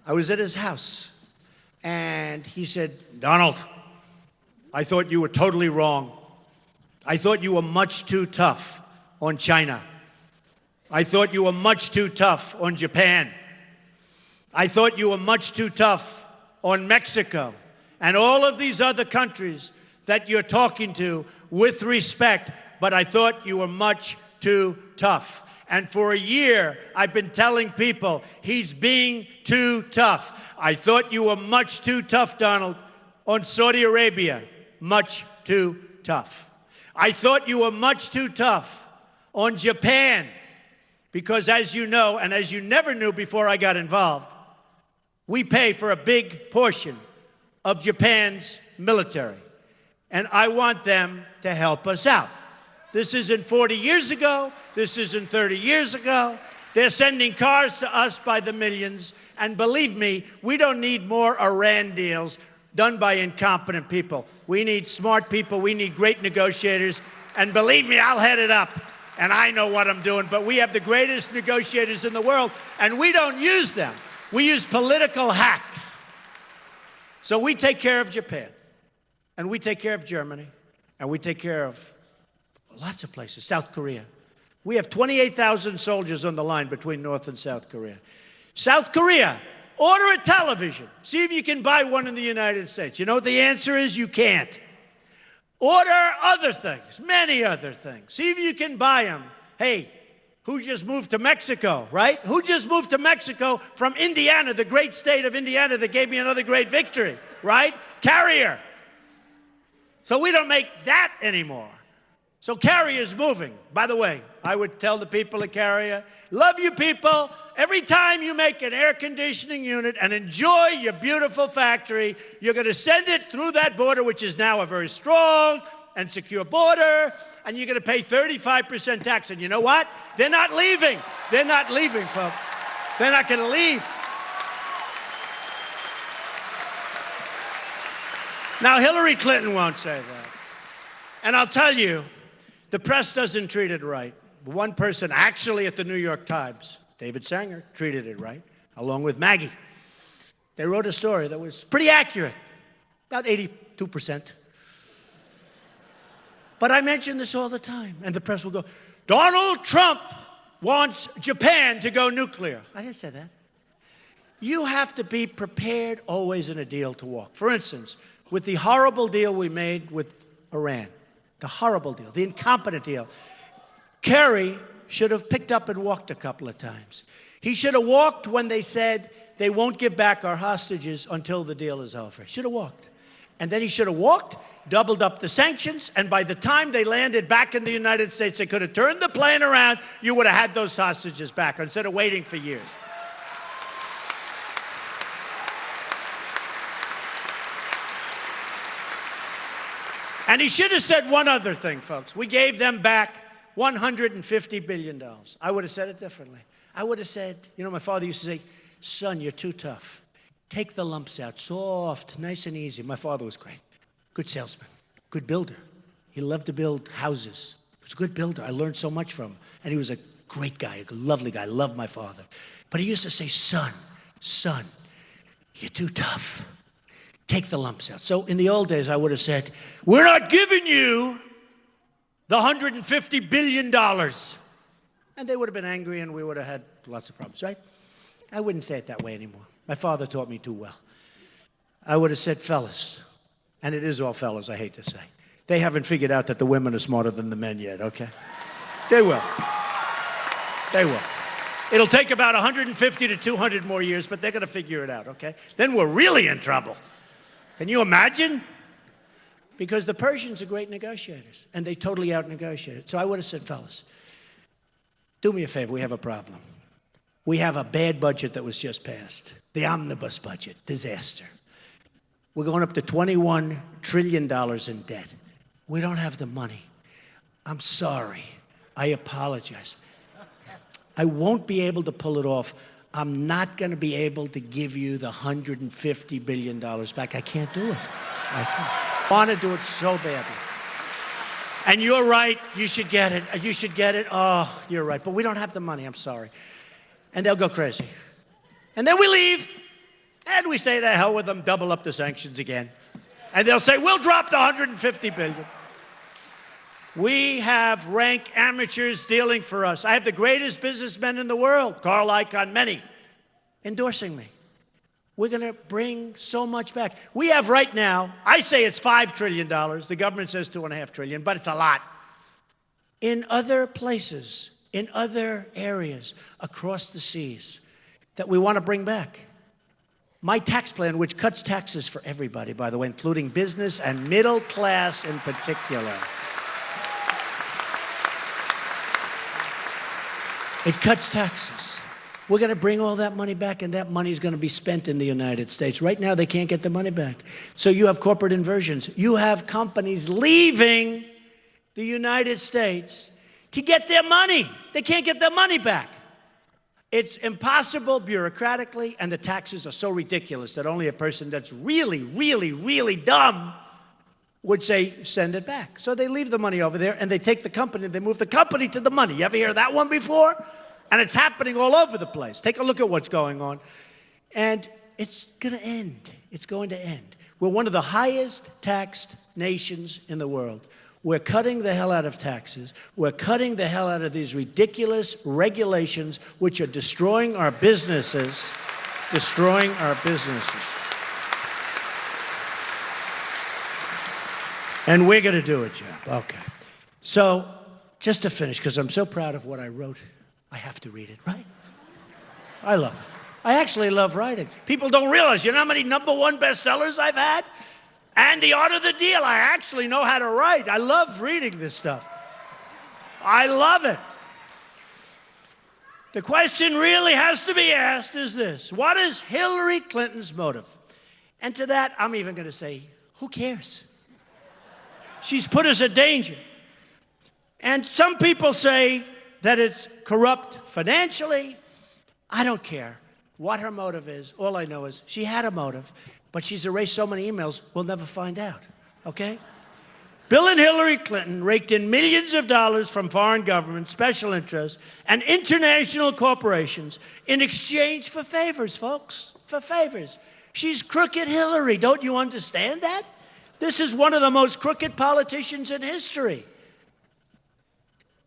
I was at his house, and he said, Donald, I thought you were totally wrong. I thought you were much too tough on China. I thought you were much too tough on Japan. I thought you were much too tough on Mexico and all of these other countries that you're talking to with respect, but I thought you were much too tough. And for a year, I've been telling people, he's being too tough. I thought you were much too tough, Donald, on Saudi Arabia. Much too tough. I thought you were much too tough on Japan, because as you know, and as you never knew before I got involved, we pay for a big portion of Japan's military. And I want them to help us out. This isn't 40 years ago. This isn't 30 years ago. They're sending cars to us by the millions. And believe me, we don't need more Iran deals done by incompetent people. We need smart people. We need great negotiators. And believe me, I'll head it up. And I know what I'm doing. But we have the greatest negotiators in the world, and we don't use them. We use political hacks. So we take care of Japan, and we take care of Germany, and we take care of lots of places. South Korea. We have 28,000 soldiers on the line between North and South Korea. South Korea, order a television. See if you can buy one in the United States. You know what the answer is? You can't. Order other things, many other things. See if you can buy them. Hey, who just moved to Mexico, right? Who just moved to Mexico from Indiana, the great state of Indiana that gave me another great victory, right? Carrier. So we don't make that anymore. So Carrier's moving. By the way, I would tell the people at Carrier, love you people. Every time you make an air conditioning unit and enjoy your beautiful factory, you're going to send it through that border, which is now a very strong and secure border, and you're going to pay 35% tax. And you know what? They're not leaving. They're not leaving, folks. They're not going to leave. Now, Hillary Clinton won't say that. And I'll tell you, the press doesn't treat it right. One person actually at the New York Times, David Sanger treated it right, along with Maggie. They wrote a story that was pretty accurate, about 82%. But I mention this all the time, and the press will go, Donald Trump wants Japan to go nuclear. I didn't say that. You have to be prepared always in a deal to walk. For instance, with the horrible deal we made with Iran, the horrible deal, the incompetent deal, Kerry should have picked up and walked a couple of times. He should have walked when they said they won't give back our hostages until the deal is over. He should have walked. And then he should have walked, doubled up the sanctions, and by the time they landed back in the United States, they could have turned the plane around. You would have had those hostages back instead of waiting for years. And he should have said one other thing, folks. We gave them back $150 billion. I would have said it differently. I would have said, you know, my father used to say, son, you're too tough. Take the lumps out, soft, nice and easy. My father was great. Good salesman, good builder. He loved to build houses. He was a good builder. I learned so much from him. And he was a great guy, a lovely guy. I loved my father. But he used to say, son, you're too tough. Take the lumps out. So in the old days, I would have said, we're not giving you the $150 billion. And they would have been angry and we would have had lots of problems, right? I wouldn't say it that way anymore. My father taught me too well. I would have said, fellas, and it is all fellas, I hate to say. They haven't figured out that the women are smarter than the men yet, okay? They will. They will. It'll take about 150 to 200 more years, but they're going to figure it out, okay? Then we're really in trouble. Can you imagine? Because the Persians are great negotiators, and they totally out-negotiated. So I would have said, fellas, do me a favor, we have a problem. We have a bad budget that was just passed. The omnibus budget, disaster. We're going up to $21 trillion in debt. We don't have the money. I'm sorry. I apologize. I won't be able to pull it off. I'm not going to be able to give you the $150 billion back. I can't do it. I want to do it so badly. And you're right. You should get it. You should get it. Oh, you're right. But we don't have the money. I'm sorry. And they'll go crazy. And then we leave. And we say, to hell with them, double up the sanctions again. And they'll say, we'll drop the $150 billion. We have rank amateurs dealing for us. I have the greatest businessmen in the world, Carl Icahn, many, endorsing me. We're going to bring so much back. We have right now, I say it's $5 trillion. The government says $2.5 trillion, but it's a lot. In other places, in other areas across the seas that we want to bring back. My tax plan, which cuts taxes for everybody, by the way, including business and middle class in particular. It cuts taxes. We're going to bring all that money back, and that money is going to be spent in the United States. Right now, they can't get the money back. So you have corporate inversions. You have companies leaving the United States to get their money. They can't get their money back. It's impossible bureaucratically, and the taxes are so ridiculous that only a person that's really, really, really dumb would say, send it back. So they leave the money over there, and they take the company, they move the company to the money. You ever hear that one before? And it's happening all over the place. Take a look at what's going on. And it's going to end. It's going to end. We're one of the highest taxed nations in the world. We're cutting the hell out of taxes. We're cutting the hell out of these ridiculous regulations which are destroying our businesses, destroying our businesses. And we're going to do it, Jeff. Okay. So, just to finish, because I'm so proud of what I wrote, I have to read it, right? I love it. I actually love writing. People don't realize, you know how many #1 bestsellers I've had? And The Art of the Deal. I actually know how to write. I love reading this stuff. I love it. The question really has to be asked is this: what is Hillary Clinton's motive? And to that, I'm even going to say, who cares? She's put us at danger. And some people say that it's corrupt financially. I don't care what her motive is. All I know is she had a motive, but she's erased so many emails, we'll never find out, okay? Bill and Hillary Clinton raked in millions of dollars from foreign governments, special interests, and international corporations in exchange for favors, folks, for favors. She's crooked Hillary. Don't you understand that? This is one of the most crooked politicians in history.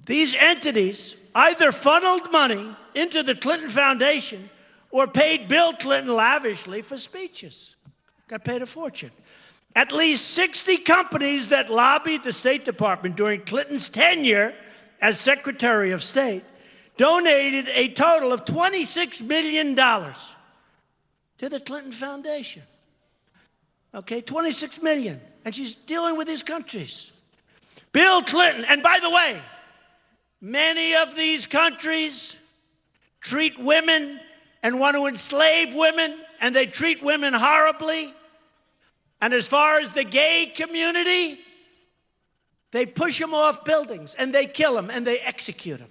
These entities either funneled money into the Clinton Foundation or paid Bill Clinton lavishly for speeches. Got paid a fortune. At least 60 companies that lobbied the State Department during Clinton's tenure as Secretary of State donated a total of $26 million to the Clinton Foundation. Okay, $26 million. And she's dealing with these countries. Bill Clinton, and by the way, many of these countries treat women and want to enslave women, and they treat women horribly. And as far as the gay community, they push them off buildings, and they kill them, and they execute them.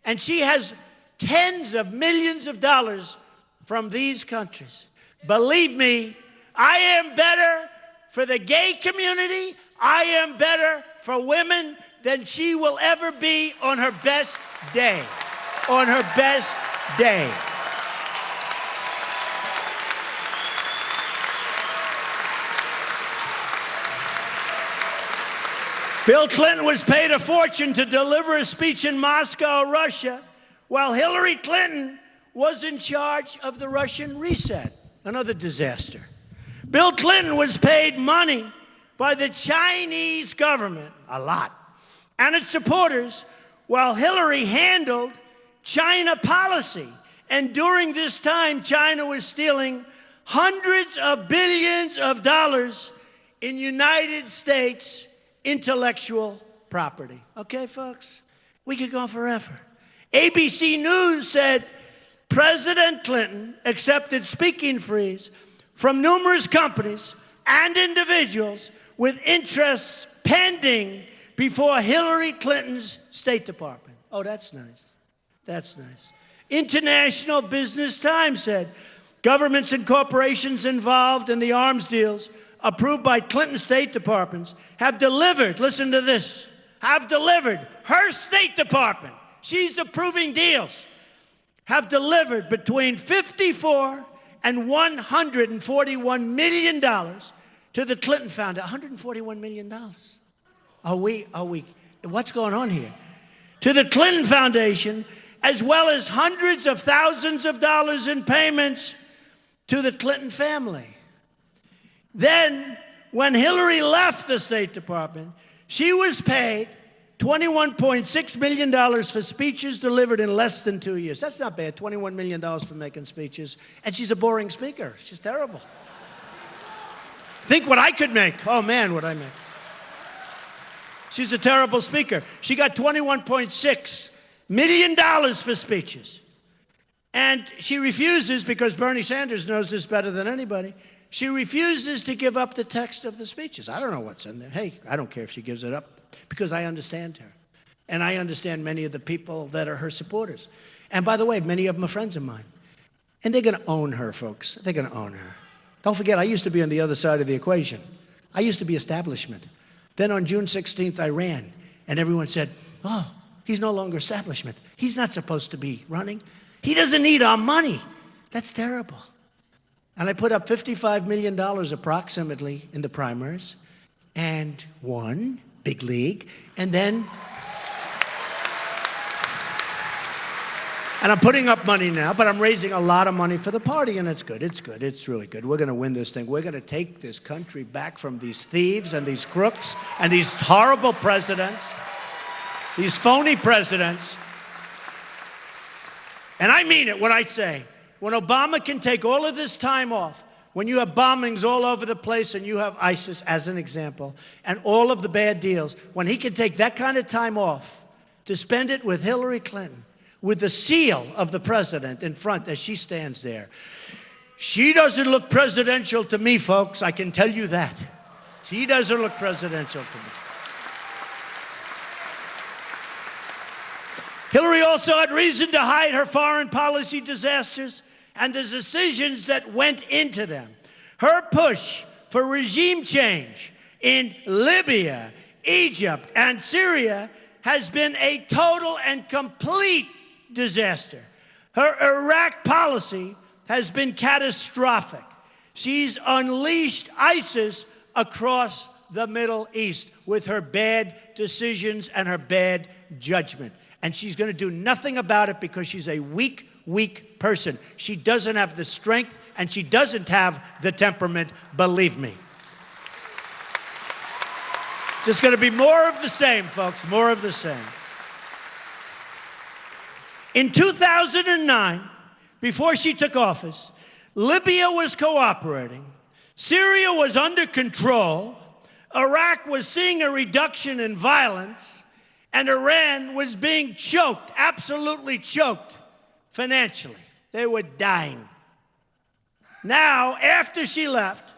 And she has tens of millions of dollars from these countries. Believe me, I am better for the gay community. I am better for women than she will ever be on her best day. On her best day. Bill Clinton was paid a fortune to deliver a speech in Moscow, Russia, while Hillary Clinton was in charge of the Russian reset, another disaster. Bill Clinton was paid money by the Chinese government, a lot, and its supporters, while Hillary handled China policy. And during this time, China was stealing hundreds of billions of dollars in United States intellectual property. Okay, folks? We could go forever. ABC News said President Clinton accepted speaking fees from numerous companies and individuals with interests pending before Hillary Clinton's State Department. Oh, that's nice. That's nice. International Business Times said governments and corporations involved in the arms deals approved by Clinton State Departments have delivered, listen to this, have delivered, her State Department, she's approving deals, have delivered between $54 and $141 million to the Clinton Foundation. $141 million. Are we, what's going on here? To the Clinton Foundation, as well as hundreds of thousands of dollars in payments to the Clinton family. Then, when Hillary left the State Department, she was paid $21.6 million for speeches delivered in less than 2 years. That's not bad, $21 million for making speeches. And she's a boring speaker. She's terrible. Think what I could make. Oh, man, what I make. She's a terrible speaker. She got $21.6 million for speeches. And she refuses, because Bernie Sanders knows this better than anybody, she refuses to give up the text of the speeches. I don't know what's in there. Hey, I don't care if she gives it up, because I understand her. And I understand many of the people that are her supporters. And by the way, many of them are friends of mine. And they're going to own her, folks. They're going to own her. Don't forget, I used to be on the other side of the equation. I used to be establishment. Then on June 16th, I ran. And everyone said, oh, he's no longer establishment. He's not supposed to be running. He doesn't need our money. That's terrible. And I put up $55 million approximately in the primaries and won, big league, and then, and I'm putting up money now, but I'm raising a lot of money for the party, and it's good, it's really good. We're gonna win this thing. We're gonna take this country back from these thieves and these crooks and these horrible presidents, these phony presidents. And I mean it when I say, when Obama can take all of this time off, when you have bombings all over the place and you have ISIS as an example, and all of the bad deals, when he can take that kind of time off to spend it with Hillary Clinton, with the seal of the president in front as she stands there. She doesn't look presidential to me, folks, I can tell you that. She doesn't look presidential to me. Hillary also had reason to hide her foreign policy disasters and the decisions that went into them. Her push for regime change in Libya, Egypt, and Syria has been a total and complete disaster. Her Iraq policy has been catastrophic. She's unleashed ISIS across the Middle East with her bad decisions and her bad judgment. And she's going to do nothing about it because she's a weak, weak person. She doesn't have the strength and she doesn't have the temperament, believe me. Just going to be more of the same, folks, more of the same. In 2009, before she took office, Libya was cooperating, Syria was under control, Iraq was seeing a reduction in violence, and Iran was being choked, absolutely choked, financially. They were dying. Now, after she left,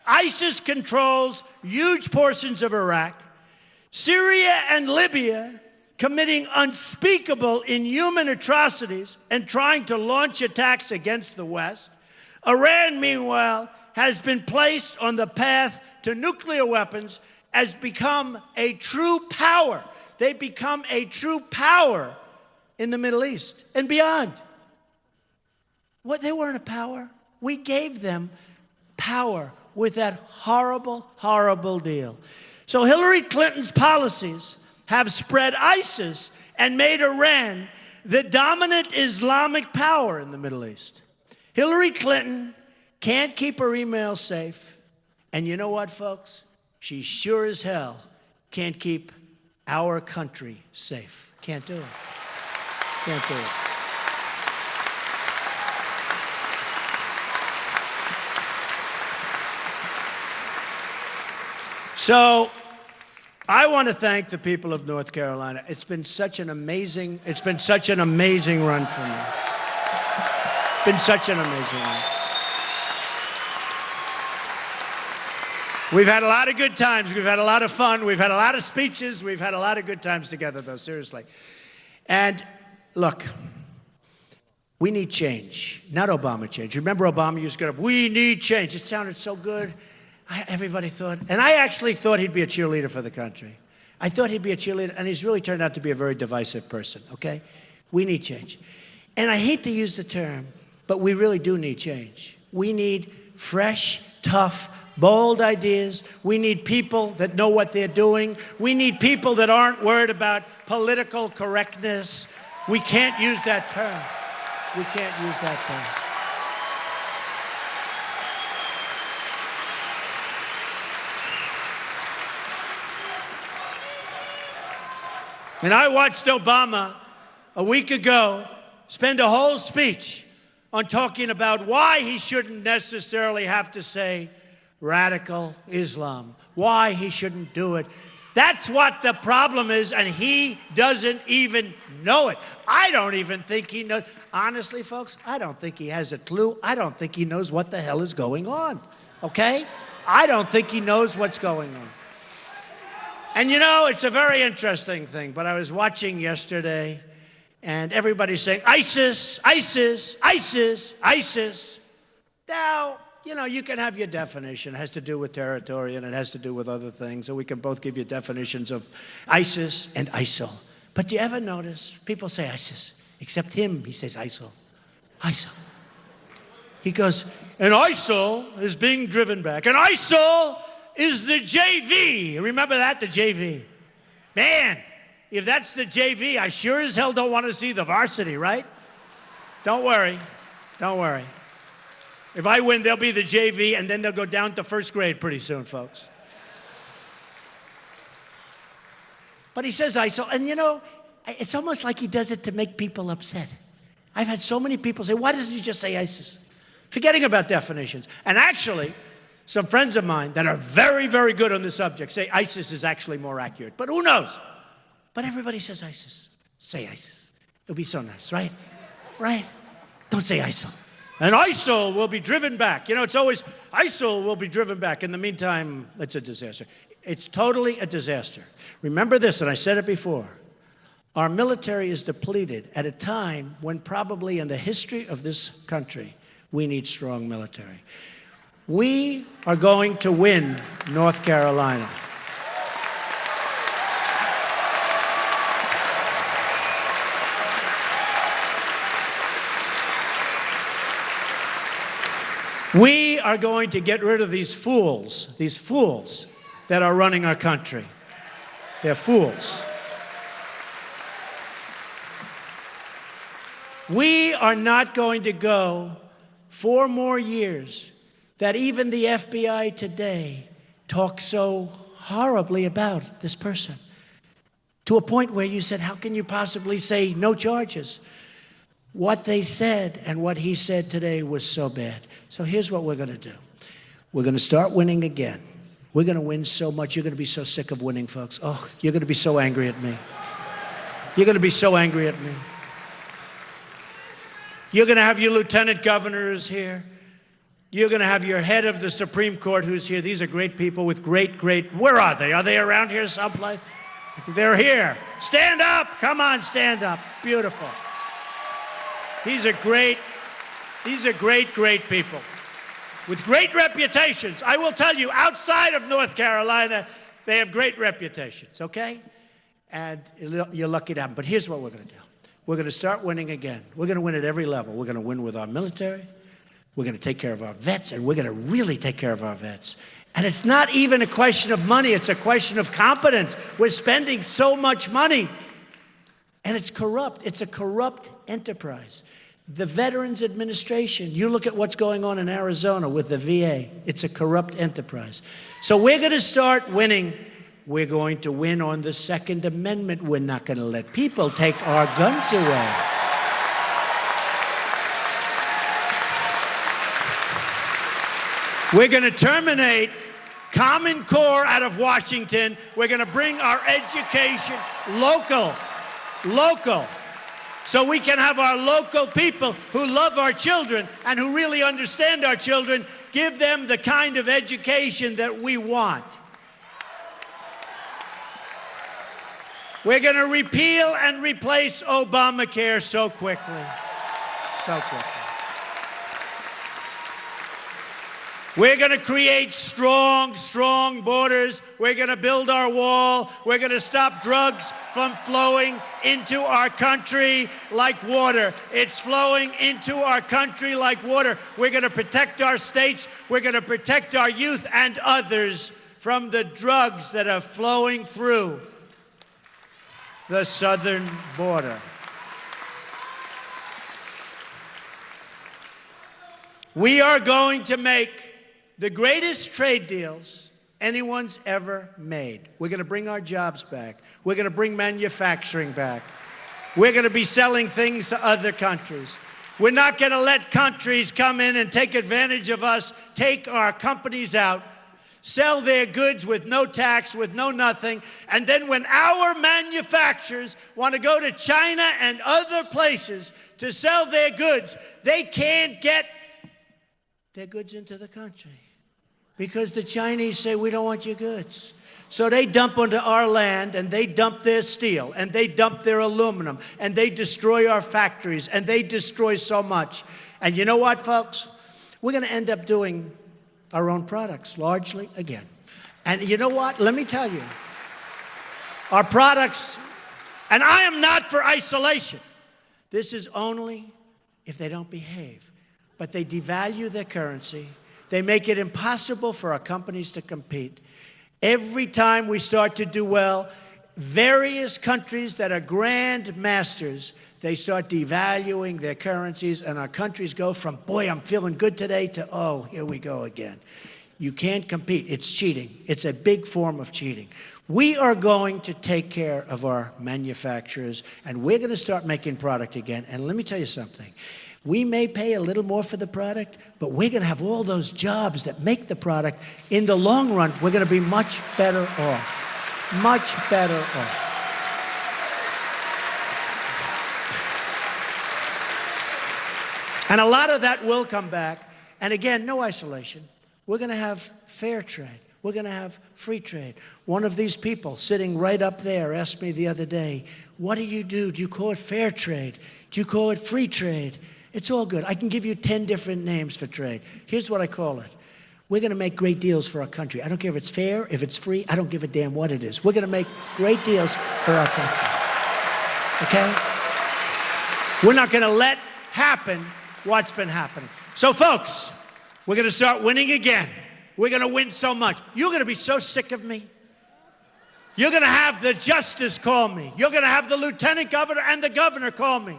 ISIS controls huge portions of Iraq, Syria and Libya committing unspeakable, inhuman atrocities and trying to launch attacks against the West. Iran, meanwhile, has been placed on the path to nuclear weapons, has become a true power. They become a true power in the Middle East and beyond. What, they weren't a power. We gave them power with that horrible, horrible deal. So Hillary Clinton's policies have spread ISIS and made Iran the dominant Islamic power in the Middle East. Hillary Clinton can't keep her emails safe. And you know what, folks? She sure as hell can't keep our country safe. Can't do it. Can't do it. So I want to thank the people of North Carolina. It's been such an amazing run for me. Been such an amazing run. We've had a lot of good times. We've had a lot of fun. We've had a lot of speeches. We've had a lot of good times together, though, seriously. And look, we need change, not Obama change. Remember Obama used to go, we need change. It sounded so good. Everybody thought, and I actually thought he'd be a cheerleader for the country. I thought he'd be a cheerleader, and he's really turned out to be a very divisive person, okay? We need change. And I hate to use the term, but we really do need change. We need fresh, tough, bold ideas. We need people that know what they're doing. We need people that aren't worried about political correctness. We can't use that term. We can't use that term. And I watched Obama a week ago spend a whole speech on talking about why he shouldn't necessarily have to say radical Islam, why he shouldn't do it. That's what the problem is, and he doesn't even know it. I don't even think he knows. Honestly, folks, I don't think he has a clue. I don't think he knows what the hell is going on, okay? I don't think he knows what's going on. And you know, it's a very interesting thing, but I was watching yesterday, and everybody's saying, ISIS, ISIS, ISIS, ISIS. Now, you know, you can have your definition. It has to do with territory, and it has to do with other things, and we can both give you definitions of ISIS and ISIL. But do you ever notice people say ISIS, except him, he says ISIL, ISIL. He goes, and ISIL is being driven back, and ISIL is the JV. Remember that, the JV? Man, if that's the JV, I sure as hell don't want to see the varsity, right? Don't worry. Don't worry. If I win, they'll be the JV, and then they'll go down to first grade pretty soon, folks. But he says ISIL, and you know, it's almost like he does it to make people upset. I've had so many people say, why doesn't he just say ISIS? Forgetting about definitions. And actually, some friends of mine that are very, very good on the subject say ISIS is actually more accurate. But who knows? But everybody says ISIS. Say ISIS. It'll be so nice, right? Right? Don't say ISIL. And ISIL will be driven back. You know, it's always, ISIL will be driven back. In the meantime, it's a disaster. It's totally a disaster. Remember this, and I said it before. Our military is depleted at a time when probably in the history of this country, we need strong military. We are going to win North Carolina. We are going to get rid of these fools that are running our country. They're fools. We are not going to go 4 more years that even the FBI today talks so horribly about this person, to a point where you said, how can you possibly say no charges? What they said and what he said today was so bad. So here's what we're going to do. We're going to start winning again. We're going to win so much. You're going to be so sick of winning, folks. Oh, you're going to be so angry at me. You're going to be so angry at me. You're going to have your lieutenant governors here. You're going to have your head of the Supreme Court who's here. These are great people with great, where are they? Are they around here someplace? They're here. Stand up. Come on, stand up. Beautiful. These are great people with great reputations. I will tell you, outside of North Carolina, they have great reputations, okay? And you're lucky to have them. But here's what we're going to do. We're going to start winning again. We're going to win at every level. We're going to win with our military. We're going to take care of our vets, and we're going to really take care of our vets. And it's not even a question of money. It's a question of competence. We're spending so much money, and it's corrupt. It's a corrupt enterprise. The Veterans Administration, you look at what's going on in Arizona with the VA. It's a corrupt enterprise. So we're going to start winning. We're going to win on the Second Amendment. We're not going to let people take our guns away. We're going to terminate Common Core out of Washington. We're going to bring our education local, so we can have our local people who love our children and who really understand our children, give them the kind of education that we want. We're going to repeal and replace Obamacare so quickly. We're going to create strong borders. We're going to build our wall. We're going to stop drugs from flowing into our country like water. It's flowing into our country like water. We're going to protect our states. We're going to protect our youth and others from the drugs that are flowing through the southern border. We are going to make the greatest trade deals anyone's ever made. We're going to bring our jobs back. We're going to bring manufacturing back. We're going to be selling things to other countries. We're not going to let countries come in and take advantage of us, take our companies out, sell their goods with no tax, with no nothing, and then when our manufacturers want to go to China and other places to sell their goods, they can't get their goods into the country because the Chinese say, we don't want your goods. So they dump onto our land, and they dump their steel, and they dump their aluminum, and they destroy our factories, and they destroy so much. And you know what, folks? We're going to end up doing our own products, largely, again. And you know what? Let me tell you, our products, and I am not for isolation. This is only if they don't behave. But they devalue their currency. They make it impossible for our companies to compete. Every time we start to do well, various countries that are grand masters, they start devaluing their currencies, and our countries go from, boy, I'm feeling good today, to, oh, here we go again. You can't compete. It's cheating. It's a big form of cheating. We are going to take care of our manufacturers, and we're going to start making product again. And let me tell you something. We may pay a little more for the product, but we're going to have all those jobs that make the product. In the long run, we're going to be much better off. Much better off. And a lot of that will come back. And again, no isolation. We're going to have fair trade. We're going to have free trade. One of these people sitting right up there asked me the other day, what do? Do you call it fair trade? Do you call it free trade? It's all good. I can give you 10 different names for trade. Here's what I call it. We're going to make great deals for our country. I don't care if it's fair, if it's free. I don't give a damn what it is. We're going to make great deals for our country. Okay? We're not going to let happen what's been happening. So, folks, We're going to start winning again. We're going to win so much. You're going to be so sick of me. You're going to have the justice call me. You're going to have the lieutenant governor and the governor call me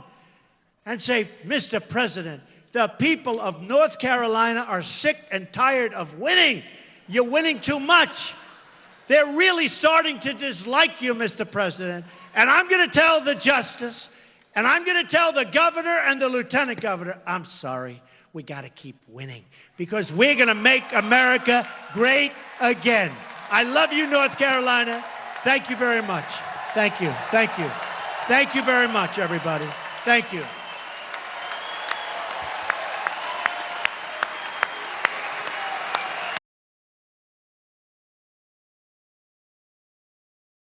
and say, Mr. President, the people of North Carolina are sick and tired of winning. You're winning too much. They're really starting to dislike you, Mr. President. And I'm going to tell the justice, and I'm going to tell the governor and the lieutenant governor, I'm sorry, we got to keep winning because we're going to make America great again. I love you, North Carolina. Thank you very much. Thank you. Thank you. Thank you very much, everybody. Thank you.